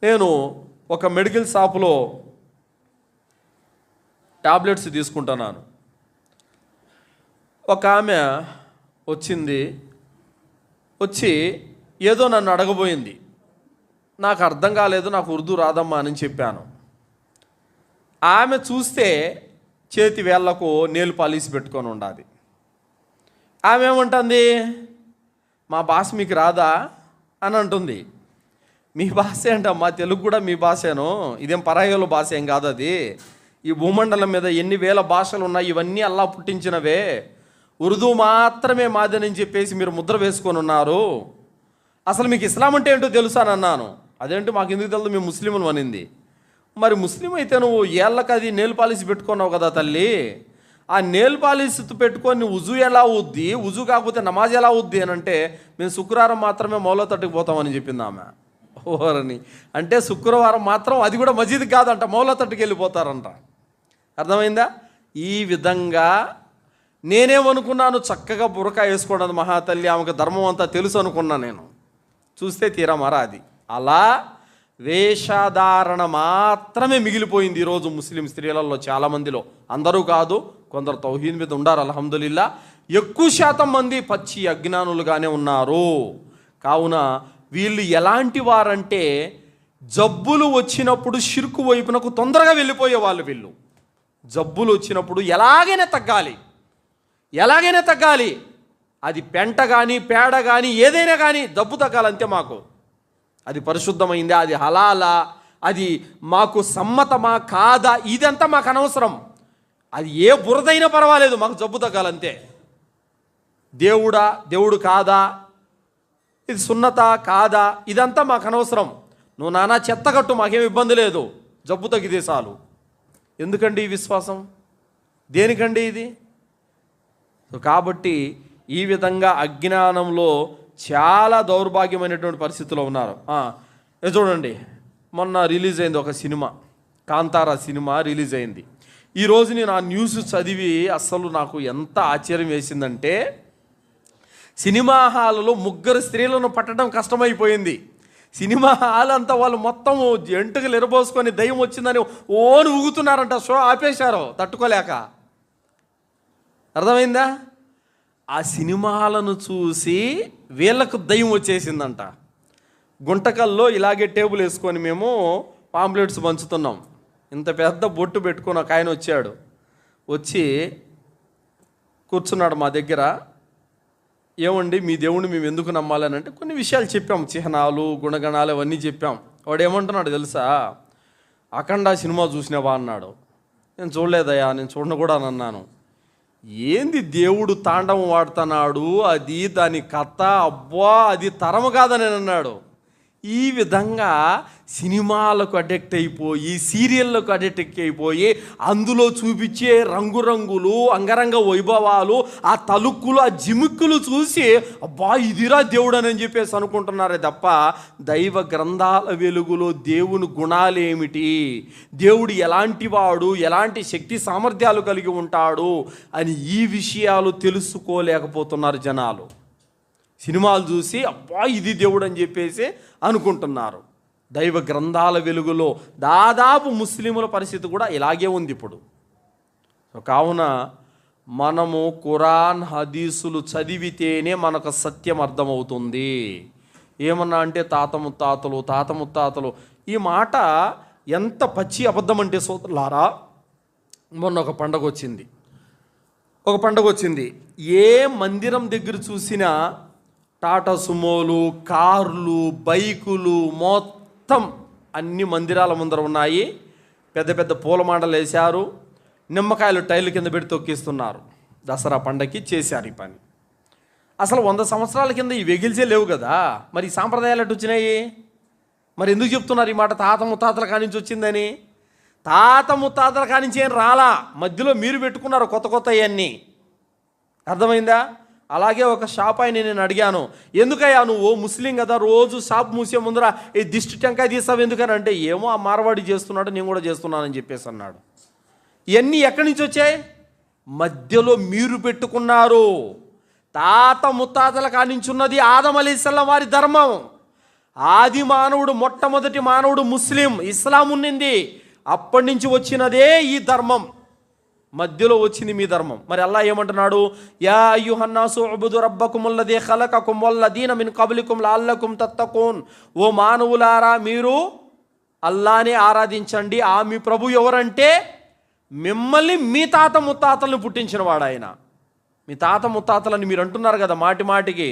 నేను ఒక మెడికల్ షాపులో టాబ్లెట్స్ తీసుకుంటున్నాను. ఒక ఆమె వచ్చింది, వచ్చి ఏదో నన్ను అడగబోయింది. నాకు అర్థం కాలేదు, నాకు ఉర్దూ రాదమ్మా అని చెప్పాను. ఆమె చూస్తే చేతి వేళ్లకు నేలు పాలిసి పెట్టుకొని ఉండాలి. ఆమె ఏమంటుంది, మా భాష మీకు రాదా అని అంటుంది. మీ భాష ఏంటమ్మా, తెలుగు కూడా మీ భాషేను, ఇదేం పరాయోల భాష ఏం కాదు, అది ఈ భూమండలం మీద ఎన్ని వేల భాషలు ఉన్నాయి, ఇవన్నీ అల్లా పుట్టించినవే, ఉర్దూ మాత్రమే మాదని చెప్పేసి మీరు ముద్ర వేసుకొని ఉన్నారు, అసలు మీకు ఇస్లాం అంటే ఏంటో తెలుసా అని అన్నాను. అదేంటి మాకు ఎందుకు తెలుసు, మేము ముస్లింలు అనింది. మరి ముస్లిం అయితే నువ్వు ఏళ్ళకి అది నెయిల్ పాలిష్ పెట్టుకున్నావు కదా తల్లి, ఆ నెయిల్ పాలిష్ పెట్టుకొని ఉజు ఎలా అవుద్ది, ఉజు కాకపోతే నమాజ్ ఎలా అవుద్ది అని అంటే, మేము శుక్రవారం మాత్రమే మౌలా తట్టుకు పోతామని చెప్పింది ఆమె. ఓరని అంటే శుక్రవారం మాత్రం, అది కూడా మసీద్ కాదంట, మౌలా తట్టుకు వెళ్ళిపోతారంట. అర్థమైందా? ఈ విధంగా నేనేమనుకున్నాను, చక్కగా బురకా వేసుకోవడం మహాతల్లి, ఆమెకు ధర్మం అంతా తెలుసు అనుకున్నాను. నేను చూస్తే తీరా మరా అది అలా వేషధారణ మాత్రమే మిగిలిపోయింది ఈరోజు ముస్లిం స్త్రీలలో చాలామందిలో. అందరూ కాదు, కొందరు తౌహీద్ మీద ఉండారు అల్హమ్దులిల్లా. ఎక్కువ శాతం మంది పచ్చి అజ్ఞానులుగానే ఉన్నారు. కావున వీళ్ళు ఎలాంటి వారంటే, జబ్బులు వచ్చినప్పుడు షిర్కు వైపునకు తొందరగా వెళ్ళిపోయే వాళ్ళు వీళ్ళు. జబ్బులు వచ్చినప్పుడు ఎలాగైనా తగ్గాలి. అది పెంట కానీ పేడ కానీ ఏదైనా కానీ జబ్బు తగ్గాలంతే మాకు. అది పరిశుద్ధమైందా, అది హలాలా, అది మాకు సమ్మతమా కాదా, ఇదంతా మాకు అనవసరం. అది ఏ బురదైనా పర్వాలేదు, మాకు జబ్బు తగ్గాలంతే. దేవుడు కాదా, ఇది సున్నత కాదా, ఇదంతా మాకు అనవసరం. నువ్వు నానా చెత్తగట్టు, మాకేం ఇబ్బంది లేదు, జబ్బు తగ్గితే చాలు. ఎందుకండి ఈ విశ్వాసం? దేనికండి ఇది? కాబట్టి ఈ విధంగా అజ్ఞానంలో చాలా దౌర్భాగ్యమైనటువంటి పరిస్థితుల్లో ఉన్నారు. చూడండి, మొన్న రిలీజ్ అయింది ఒక సినిమా, కాంతారా సినిమా రిలీజ్ అయింది. ఈరోజు నేను ఆ న్యూస్ చదివి అస్సలు నాకు ఎంత ఆశ్చర్యం వేసిందంటే, సినిమా హాల్లో 3 స్త్రీలను పట్టడం కష్టమైపోయింది. సినిమా హాల్ అంతా వాళ్ళు మొత్తం ఎంటుకలు ఎరబోసుకొని దయ్యం వచ్చిందని ఓని ఊగుతున్నారంట. షో ఆపేశారు తట్టుకోలేక. అర్థమైందా? ఆ సినిమాలను చూసి వీళ్ళకు దయ్యం వచ్చేసిందంట. గుంటకల్లో ఇలాగే టేబుల్ వేసుకొని మేము పాంప్లెట్స్ పంచుతున్నాం. ఇంత పెద్ద బొట్టు పెట్టుకొని ఒక ఆయన వచ్చి కూర్చున్నాడు మా దగ్గర. ఏమండి, మీ దేవుడిని మేము ఎందుకు నమ్మాలని అంటే కొన్ని విషయాలు చెప్పాం, చిహ్నాలు గుణగణాలు అవన్నీ చెప్పాం. వాడు ఏమంటున్నాడు తెలుసా? అఖండ సినిమా చూసినావా అన్నాడు. నేను చూడలేదయ్యా, నేను చూడను కూడా అని అన్నాను. ఏంది దేవుడు తాండవం వాడుతున్నాడు, అది దాని కథ, అబ్బా అది తరము కాదని అన్నాడు. ఈ విధంగా సినిమాలకు అడిక్ట్ అయిపోయి, సీరియళ్ళకు అడిక్ట్ అయిపోయి, అందులో చూపించే రంగురంగులు, అంగరంగ వైభవాలు, ఆ తలుక్కులు, ఆ జిముక్కులు చూసి అబ్బా ఇదిరా దేవుడు అని చెప్పేసి అనుకుంటున్నారే తప్ప, దైవ గ్రంథాల వెలుగులో దేవుని గుణాలు ఏమిటి, దేవుడు ఎలాంటి వాడు, ఎలాంటి శక్తి సామర్థ్యాలు కలిగి ఉంటాడు అని ఈ విషయాలు తెలుసుకోలేకపోతున్నారు జనాలు. సినిమాలు చూసి అబ్బా ఇది దేవుడు అని చెప్పేసి అనుకుంటున్నారు. దైవ గ్రంథాల వెలుగులో దాదాపు ముస్లిముల పరిస్థితి కూడా ఇలాగే ఉంది ఇప్పుడు. కావున మనము ఖురాన్ హదీసులు చదివితేనే మనకు సత్యం అర్థమవుతుంది. ఏమన్నా అంటే తాత ముత్తాతలు ఈ మాట ఎంత పచ్చి అబద్ధం అంటే సోదరులారా, మొన్న ఒక పండగ వచ్చింది. ఏ మందిరం దగ్గర చూసినా టాటా సుమోలు, కార్లు, బైకులు మొత్తం అన్ని మందిరాల ముందర ఉన్నాయి. పెద్ద పెద్ద పూలమాటలు వేశారు, నిమ్మకాయలు టైర్ల కింద పెట్టి తొక్కిస్తున్నారు. దసరా పండగకి చేశారు ఈ పని. అసలు 100 సంవత్సరాల కింద ఈ వెగిల్సే లేవు కదా, మరి ఈ సాంప్రదాయాలు ఎటు వచ్చినాయి? మరి ఎందుకు చెప్తున్నారు ఈ మాట తాత ముత్తాతల కానించి వచ్చిందని? తాత ముత్తాతల కానించి ఏం రాలా, మధ్యలో మీరు పెట్టుకున్నారు కొత్త అన్నీ. అర్థమైందా? అలాగే ఒక షాప్ ఆయన నేను అడిగాను, ఎందుకయ్యా నువ్వు ముస్లిం కదా, రోజు షాప్ మూసే ముందర ఈ దిష్టి టెంకాయ తీస్తావు ఎందుకని అంటే, ఏమో ఆ మార్వాడి చేస్తున్నాడు, నేను కూడా చేస్తున్నానని చెప్పేసి అన్నాడు. ఇవన్నీ ఎక్కడి నుంచి వచ్చాయి? మధ్యలో మీరు పెట్టుకున్నారు. తాత ముత్తాతల కానించున్నది ఆదం అలైహిస్సలాం వారి ధర్మం. ఆది మానవుడు, మొట్టమొదటి మానవుడు ముస్లిం, ఇస్లాం ఉన్నింది. అప్పటి నుంచి వచ్చినదే ఈ ధర్మం, మధ్యలో వచ్చింది మీ ధర్మం. మరి అల్లాహ్ ఏమంటున్నాడు? యా అయ్యుహన్నాసు ఉబుదు రబ్బకుముల్లదీ ఖలకకుమ్ వల్లదీన మిన్ కబ్లికుమ్ లఅల్లకుమ్ తత్తకూన్. ఓ మానవులారా, మీరు అల్లాహ్నే ఆరాధించండి. మీ ప్రభు ఎవరంటే మిమ్మల్ని మీ తాత ముత్తాతలను పుట్టించిన వాడు ఆయన. మీ తాత ముత్తాతలని మీరు అంటున్నారు కదా మాటికి,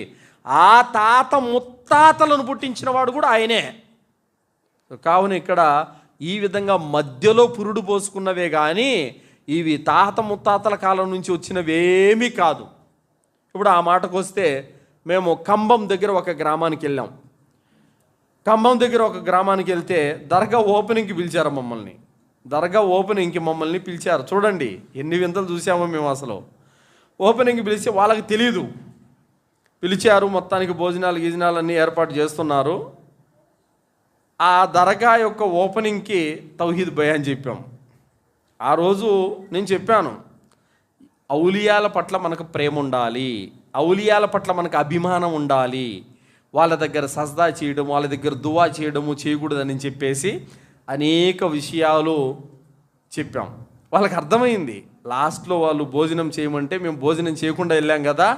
ఆ తాత ముత్తాతలను పుట్టించిన వాడు కూడా ఆయనే. కావున ఇక్కడ ఈ విధంగా మధ్యలో పురుడు పోసుకున్నవే కానీ ఇవి తాత ముత్తాతల కాలం నుంచి వచ్చినవేమీ కాదు. ఇప్పుడు ఆ మాటకు వస్తే, మేము కంబం దగ్గర ఒక గ్రామానికి వెళ్ళాం. కంబం దగ్గర ఒక గ్రామానికి వెళ్తే దర్గా ఓపెనింగ్కి పిలిచారు మమ్మల్ని. దర్గా ఓపెనింగ్కి మమ్మల్ని పిలిచారు. చూడండి ఎన్ని వింతలు చూసామో మేము. అసలు ఓపెనింగ్కి పిలిచి వాళ్ళకి తెలీదు, పిలిచారు. మొత్తానికి భోజనాలు అన్నీ ఏర్పాటు చేస్తున్నారు. ఆ దర్గా యొక్క ఓపెనింగ్కి తౌహీద్ బయాన్ చెప్పాం. ఆ రోజు నేను చెప్పాను, ఔలియాల పట్ల మనకు ప్రేమ ఉండాలి, ఔలియాల పట్ల మనకు అభిమానం ఉండాలి, వాళ్ళ దగ్గర సజ్దా చేయడం, వాళ్ళ దగ్గర దువా చేయడము చేయకూడదని చెప్పేసి అనేక విషయాలు చెప్పాం. వాళ్ళకి అర్థమైంది. లాస్ట్లో వాళ్ళు భోజనం చేయమంటే మేము భోజనం చేయకుండా వెళ్ళాం కదా.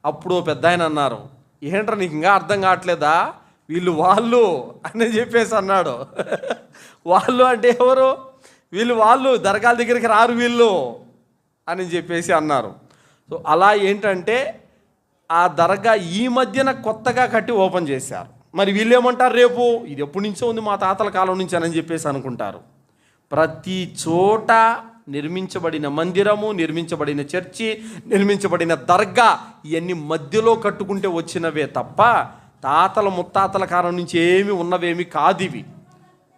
అప్పుడు పెద్ద ఆయన అన్నారు, ఏంట్రా నీకు ఇంకా అర్థం కావట్లేదా, వాళ్ళు అని చెప్పేసి అన్నాడు. వాళ్ళు అంటే ఎవరు? వాళ్ళు దర్గాల దగ్గరికి రారు వీళ్ళు అని చెప్పేసి అన్నారు. సో అలా ఏంటంటే ఆ దర్గా ఈ మధ్యన కొత్తగా కట్టి ఓపెన్ చేశారు. మరి వీళ్ళు ఏమంటారు, రేపు ఇది ఎప్పటి నుంచో ఉంది మా తాతల కాలం నుంచి అని చెప్పేసి అనుకుంటారు. ప్రతి చోట నిర్మించబడిన మందిరము, నిర్మించబడిన చర్చి, నిర్మించబడిన దర్గా ఇవన్నీ మధ్యలో కట్టుకుంటే వచ్చినవే తప్ప తాతల ముత్తాతల కాలం నుంచి ఏమి ఉన్నవేమి కాదు. ఇవి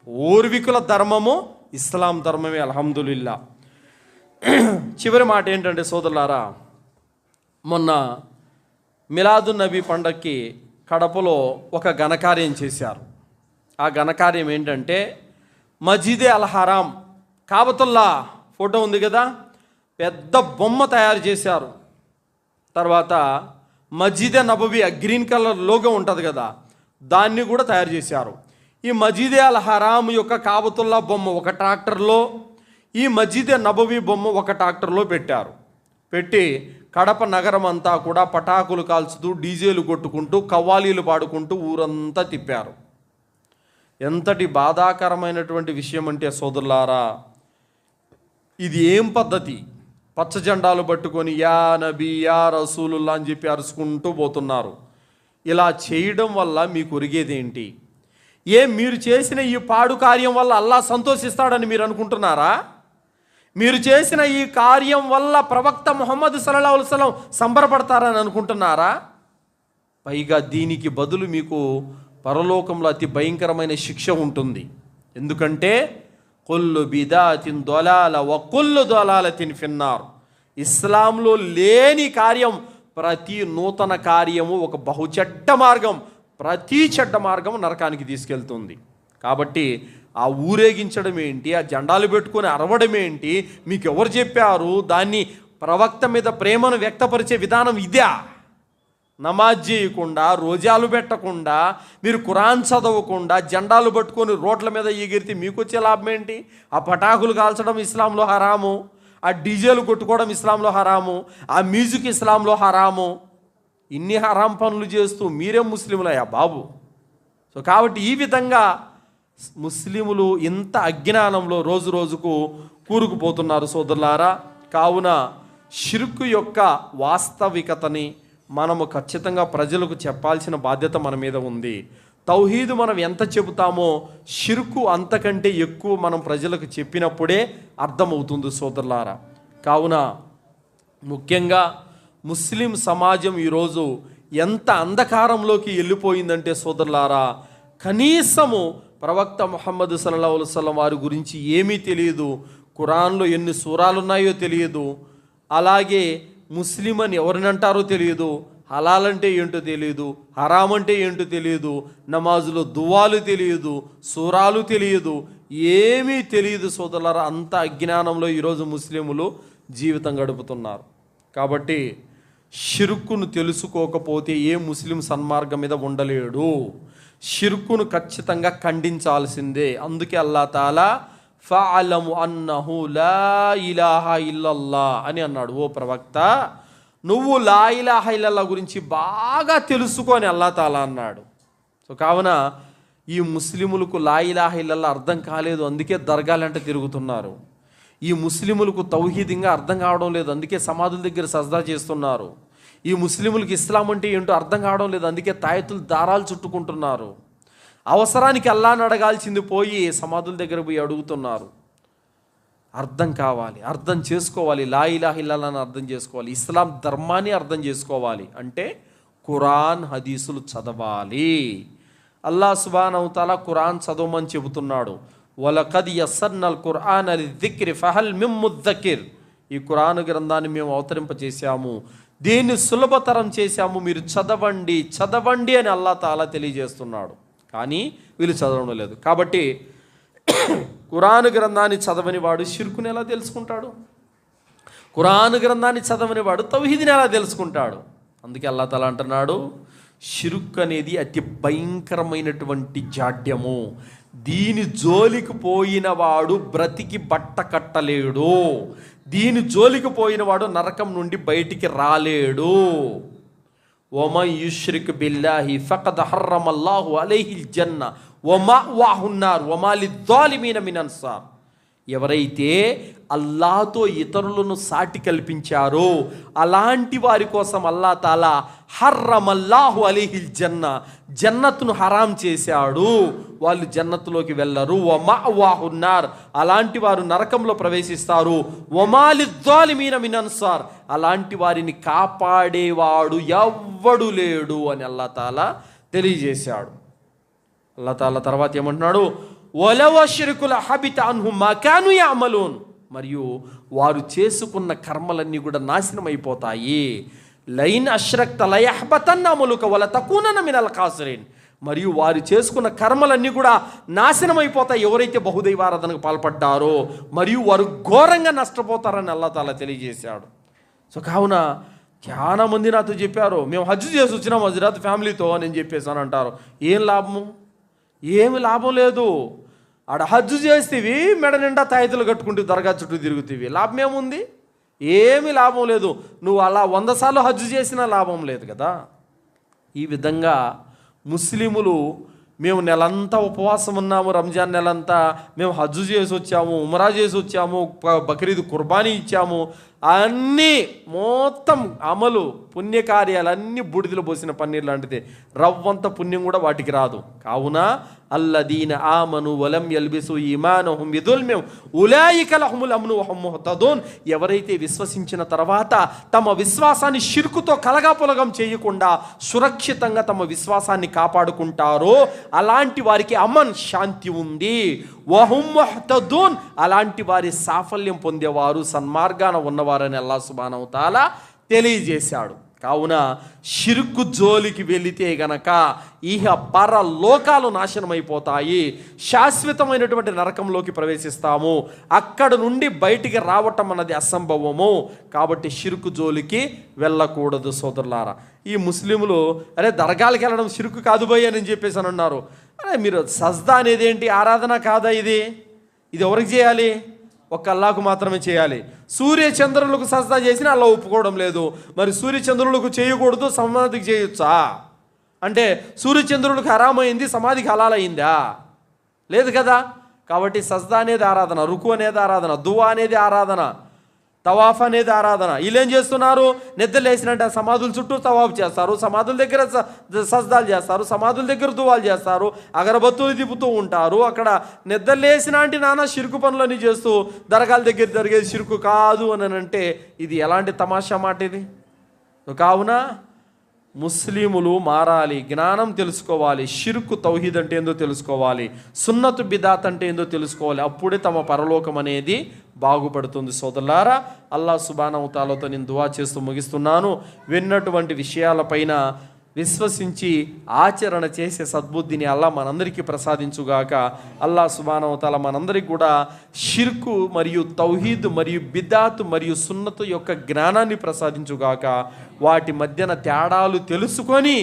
పూర్వీకుల ధర్మము ఇస్లాం ధర్మమే, అల్హమ్దులిల్లా. చివరి మాట ఏంటంటే సోదరులారా, మొన్న మిలాదున్ నబీ పండక్కి కడపలో ఒక ఘనకార్యం చేశారు. ఆ ఘనకార్యం ఏంటంటే మస్జిదే అల్ హరాం, కాబతుల్లా ఫోటో ఉంది కదా, పెద్ద బొమ్మ తయారు చేశారు. తర్వాత Masjide Nabawi green colour logo ఉంటుంది కదా, దాన్ని కూడా తయారు చేశారు. ఈ మస్జిదే అల్ హరాం యొక్క కాబతుల్లా బొమ్మ ఒక ట్రాక్టర్లో, ఈ మస్జిదే నబవి బొమ్మ ఒక ట్రాక్టర్లో పెట్టారు. పెట్టి కడప నగరం అంతా కూడా పటాకులు కాల్చుతూ, డీజేలు కొట్టుకుంటూ, కవ్వాలీలు పాడుకుంటూ ఊరంతా తిప్పారు. ఎంతటి బాధాకరమైనటువంటి విషయం అంటే సోదరులారా, ఇది ఏం పద్ధతి? పచ్చ జెండాలు పట్టుకొని యా నబీ యా రసూలుల్లా అని చెప్పి అరుచుకుంటూ పోతున్నారు. ఇలా చేయడం వల్ల మీకు ఒరిగేదేంటి? మీరు చేసిన ఈ పాడు కార్యం వల్ల అల్లా సంతోషిస్తాడని మీరు అనుకుంటున్నారా? మీరు చేసిన ఈ కార్యం వల్ల ప్రవక్త ముహమ్మద్ సల్లల్లాహు అలైహి వసల్లం సంబరపడతారని అనుకుంటున్నారా? పైగా దీనికి బదులు మీకు పరలోకంలో అతి భయంకరమైన శిక్ష ఉంటుంది. ఎందుకంటే కుల్లు బిదాతిన్ దొలాల వ కుల్లు దొలాలతిన్ ఫిన్నార్. ఇస్లాంలో లేని కార్యం, ప్రతి నూతన కార్యము ఒక బహుచెడ్డ మార్గం, ప్రతి చెడ్డ మార్గం నరకానికి తీసుకెళ్తుంది. కాబట్టి ఆ ఊరేగించడం ఏంటి, ఆ జెండాలు పెట్టుకొని అరవడం ఏంటి, మీకు ఎవరు చెప్పారు? దాన్ని ప్రవక్త మీద ప్రేమను వ్యక్తపరిచే విధానం ఇదా? నమాజ్ చేయకుండా, రోజాలు పెట్టకుండా, మీరు ఖురాన్ చదవకుండా జెండాలు పట్టుకొని రోడ్ల మీద ఎగిరితే మీకు వచ్చే లాభం ఏంటి? ఆ పటాకులు కాల్చడం ఇస్లాంలో హరాము, ఆ డీజేలు కొట్టుకోవడం ఇస్లాంలో హరాము, ఆ మ్యూజిక్ ఇస్లాంలో హరాము. ఇన్ని హరాం పనులు చేస్తూ మీరేం ముస్లింలయ్యా బాబు? సో కాబట్టి ఈ విధంగా ముస్లిములు ఇంత అజ్ఞానంలో రోజు రోజుకు కూరుకుపోతున్నారు సోదరులారా. కావున షిర్కు యొక్క వాస్తవికతని మనము ఖచ్చితంగా ప్రజలకు చెప్పాల్సిన బాధ్యత మన మీద ఉంది. తౌహీదు మనం ఎంత చెబుతామో షిర్కు అంతకంటే ఎక్కువ మనం ప్రజలకు చెప్పినప్పుడే అర్థమవుతుంది సోదరులారా. కావున ముఖ్యంగా ముస్లిం సమాజం ఈరోజు ఎంత అంధకారంలోకి వెళ్ళిపోయిందంటే సోదరులారా, కనీసము ప్రవక్త ముహమ్మద్ సల్లల్లాహు అలైహి వసల్లం వారి గురించి ఏమీ తెలియదు, ఖురాన్లో ఎన్ని సూరాలు ఉన్నాయో తెలియదు, అలాగే ముస్లిం అని ఎవరినంటారో తెలియదు, హలాల్ అంటే ఏంటో తెలియదు, హరాం అంటే ఏంటో తెలియదు, నమాజులో దువాలు తెలియదు, సూరాలు తెలియదు, ఏమీ తెలియదు సోదరులారా. అంత అజ్ఞానంలో ఈరోజు ముస్లిములు జీవితం గడుపుతున్నారు. కాబట్టి షిర్కును తెలుసుకోకపోతే ఏ ముస్లిం సన్మార్గం మీద ఉండలేడు. షిర్కును ఖచ్చితంగా ఖండించాల్సిందే. అందుకే అల్లా తాలా ఫఅలము అన్నహు లా ఇలాహా ఇల్లల్లా అని అన్నాడు. ఓ ప్రవక్త, నువ్వు లా ఇలాహా ఇల్లల్లా గురించి బాగా తెలుసుకొని అల్లా తాలా అన్నాడు. సో కావున ఈ ముస్లిములకు లా ఇలాహా ఇల్లల్లా అర్థం కాలేదు, అందుకే దర్గాలంటే తిరుగుతున్నారు. ఈ ముస్లిములకు తౌహీదంగా అర్థం కావడం లేదు, అందుకే సమాధుల దగ్గర సజ్దా చేస్తున్నారు. ఈ ముస్లిములకు ఇస్లాం అంటే ఏంటో అర్థం కావడం లేదు, అందుకే తాయెత్తులు దారాలు చుట్టుకుంటున్నారు. అవసరానికి అల్లాని అడగాల్సింది పోయి సమాధుల దగ్గర పోయి అడుగుతున్నారు. అర్థం కావాలి, అర్థం చేసుకోవాలి, లా ఇలాహా ఇల్లల్లాహ్ అర్థం చేసుకోవాలి, ఇస్లాం ధర్మాన్ని అర్థం చేసుకోవాలి. అంటే ఖురాన్ హదీసులు చదవాలి. అల్లాహ్ సుబ్హానహు తఆలా ఖురాన్ చదవమని చెబుతున్నాడు. వలకద్ యస్సర్నల్ ఖురాన లిజిక్రి ఫహల్ మిన్ ముద్దకిర్. ఈ ఖురాన్ గ్రంథాన్ని మేము అవతరింపచేశాము, దీన్ని సులభతరం చేశాము, మీరు చదవండి చదవండి అని అల్లాహ్ తాలా తెలియజేస్తున్నాడు. కానీ వీళ్ళు చదవడం లేదు. కాబట్టి ఖురాన్ గ్రంథాన్ని చదవని వాడు షిర్కుని ఎలా తెలుసుకుంటాడు? ఖురాన్ గ్రంథాన్ని చదవని వాడు తౌహీద్ని ఎలా తెలుసుకుంటాడు? అందుకే అల్లాహ్ తాలా అంటున్నాడు, షిర్క్ అనేది అతి భయంకరమైనటువంటి జాడ్యము, దీని జోలికి పోయిన వాడు బ్రతికి బట్ట కట్టలేడు, దీని జోలికి పోయిన వాడు నరకం నుండి బయటికి రాలేడు. వమన్ యుష్రిక్ బిల్లాహి ఫఖద్ హర్రమల్లాహు అలైహిల్ జన్న వమఅవాహున్ నార్ వమా లిజ్జాలిమీన మిన్ అన్సార్. ఎవరైతే అల్లాతో ఇతరులను సాటి కల్పించారో అలాంటి వారి కోసం అల్లా తాలా హర్రమల్లాహు అలీహిల్ జన్నత్తును హరాం చేశాడు. వాళ్ళు జన్నత్తులోకి వెళ్ళరు. వమఅవాహున్నార్, అలాంటి వారు నరకంలో ప్రవేశిస్తారు. వమాలిజ్జాలిమీన మిన్ అన్సార్, అలాంటి వారిని కాపాడేవాడు ఎవ్వడు లేడు అని అల్లా తాలా తెలియజేశాడు. అల్లా తాలా తర్వాత ఏమంటున్నాడు? వలవ షిర్కుల హబిత అన్హుమ్ మా కాను యఅమలూన్, మరియు వారు చేసుకున్న కర్మలన్నీ కూడా నాశనం అయిపోతాయి. లైన్ అష్రక్త లయహ్బతన్న అమలుక వల తకూనన మినల్ ఖాసిరీన్, మరియు వారు చేసుకున్న కర్మలన్నీ కూడా నాశనం అయిపోతాయి ఎవరైతే బహుదైవారాధనకు పాల్పడ్డారో, మరియు వారు ఘోరంగా నష్టపోతారని అల్లా తాలా తెలియజేశాడు. సో కావున చాలా మంది నాతో చెప్పారు, మేము హజ్ చేసి వచ్చినాం హజ్రత్ ఫ్యామిలీతో అని చెప్పేసి అంటారు. ఏం లాభము? ఏమి లాభం లేదు. ఆడ హజ్జు చేస్తేవి మెడ నిండా తాయితులు కట్టుకుంటూ దర్గా చుట్టూ తిరుగుతీవి, లాభం ఏముంది? ఏమి లాభం లేదు. నువ్వు అలా 100 సార్లు హజ్జు చేసినా లాభం లేదు కదా. ఈ విధంగా ముస్లిములు మేము నెలంతా ఉపవాసం ఉన్నాము, రంజాన్ నెలంతా మేము హజ్జు చేసి వచ్చాము, ఉమరా చేసి వచ్చాము, బక్రీద్ కుర్బానీ ఇచ్చాము, అన్నీ మొత్తం అమలు పుణ్యకార్యాలన్నీ బూడిదలు పోసిన పన్నీర్ లాంటిది, రవ్వంత పుణ్యం కూడా వాటికి రాదు. కావున అల్లదీన ఆమను వలం యల్బిసు ఈమానహుం బిదుల్మిన్ ఉలైక లహుముల్ అమ్ను వహుం ముహ్తదూన్, ఎవరైతే విశ్వసించిన తర్వాత తమ విశ్వాసాన్ని షిర్కుతో కలగాపులగం చేయకుండా సురక్షితంగా తమ విశ్వాసాన్ని కాపాడుకుంటారో అలాంటి వారికి అమన్ శాంతి ఉంది. వహుం ముహ్తదూన్, అలాంటి వారి సాఫల్యం పొందేవారు సన్మార్గాన ఉన్నవారని అల్లాహ్ సుబ్హానహు తఆలా తెలియజేశాడు. కావున షిర్కు జోలికి వెళితే గనక ఇహ పరలోకాలు నాశనమైపోతాయి, శాశ్వతమైనటువంటి నరకంలోకి ప్రవేశిస్తాము, అక్కడ నుండి బయటికి రావటం అన్నది అసంభవము. కాబట్టి షిర్కు జోలికి వెళ్ళకూడదు సోదరులారా. ఈ ముస్లింలు అరే దర్గాలకు వెళ్ళడం షిర్కు కాదు భయ్ అని చెప్పేసి అని అన్నారు. అరే మీరు సజ్దా అనేది ఏంటి? ఆరాధన కాదా ఇది? ఇది ఎవరికి చేయాలి? ఒక్క అల్లాహకు మాత్రమే చేయాలి. సూర్య చంద్రులకు సజ్దా చేసినా అల్లా ఒప్పుకోవడం లేదు. మరి సూర్య చంద్రులకు చేయకూడదు, సమాధికి చేయొచ్చా అంటే సూర్య చంద్రులకు హరామైంది, సమాధికి హలాలైందా? లేదు కదా. కాబట్టి సజ్దా అనేది ఆరాధన, రుకు అనేది ఆరాధన, దువా అనేది ఆరాధన, తవాఫ్ అనేది ఆరాధన. వీళ్ళేం చేస్తున్నారు? నిద్రలేసినట్టు సమాధుల చుట్టూ తవాఫ్ చేస్తారు, సమాధుల దగ్గర సజ్దాలు చేస్తారు, సమాధుల దగ్గర దువాలు చేస్తారు, అగరబత్తులు తిప్పుతూ ఉంటారు. అక్కడ నిద్రలేసినాంటి నానా షిర్కు పనులని చేస్తూ దర్గాల దగ్గర జరిగేది షిర్కు కాదు అని అంటే ఇది ఎలాంటి తమాషా మాట ఇది? కావున ముస్లిములు మారాలి, జ్ఞానం తెలుసుకోవాలి, షిర్కు తౌహీద్ అంటే ఏందో తెలుసుకోవాలి, సున్నతు బిదాత్ అంటే ఏందో తెలుసుకోవాలి. అప్పుడే తమ పరలోకం అనేది బాగుపడుతుంది. సోదరులారా, అల్లాహ్ సుబ్హానహు తఆలాతో నేను దువా చేస్తూ ముగిస్తున్నాను. విన్నటువంటి విషయాలపైన విశ్వసించి ఆచరణ చేసే సద్బుద్ధిని అల్లాహ్ మనందరికీ ప్రసాదించుగాక. అల్లాహ్ సుబ్హానహు తఆలా మనందరికీ కూడా షిర్కు మరియు తౌహీద్ మరియు బిదాత్ మరియు సున్నతు యొక్క జ్ఞానాన్ని ప్రసాదించుగాక. వాటి మధ్యన తేడాలు తెలుసుకొని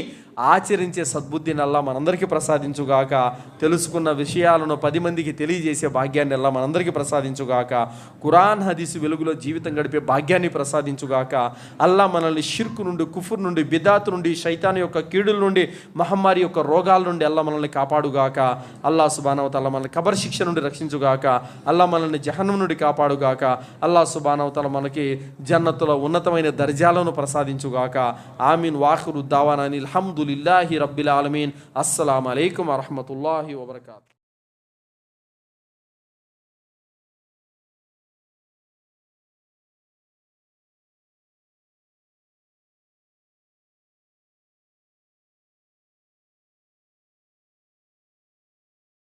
ఆచరించే సద్బుద్ధిని అల్లాహ్ మనందరికీ ప్రసాదించుగాక. తెలుసుకున్న విషయాలను 10 మందికి తెలియజేసే భాగ్యాన్ని అల్లాహ్ మనందరికీ ప్రసాదించుగాక. ఖురాన్ హదీసు వెలుగులో జీవితం గడిపే భాగ్యాన్ని ప్రసాదించుగాక. అల్లాహ్ మనల్ని షిర్కు నుండి, కుఫర్ నుండి, బిదాత్ నుండి, శైతాన్ యొక్క కీడుల నుండి, మహమ్మారి యొక్క రోగాల నుండి అల్లాహ్ మనల్ని కాపాడుగాక. అల్లాహ్ సుబ్హానహు తఆలా మనల్ని ఖబర్ శిక్ష నుండి రక్షించుగాక. అల్లాహ్ మనల్ని జహన్నం నుండి కాపాడుగాక. అల్లాహ్ సుబ్హానహు తఆలా మనకి జన్నతులో ఉన్నతమైన దర్జాలను ప్రసాదించుగాక. ఆమీన్. వాఖిరు దావానా అనిల్ హమ్దులిల్లాహి రబ్బిల్ ఆలమీన్. అస్సలాము అలైకుం వరహ్మతుల్లాహి వబరకాతుహు.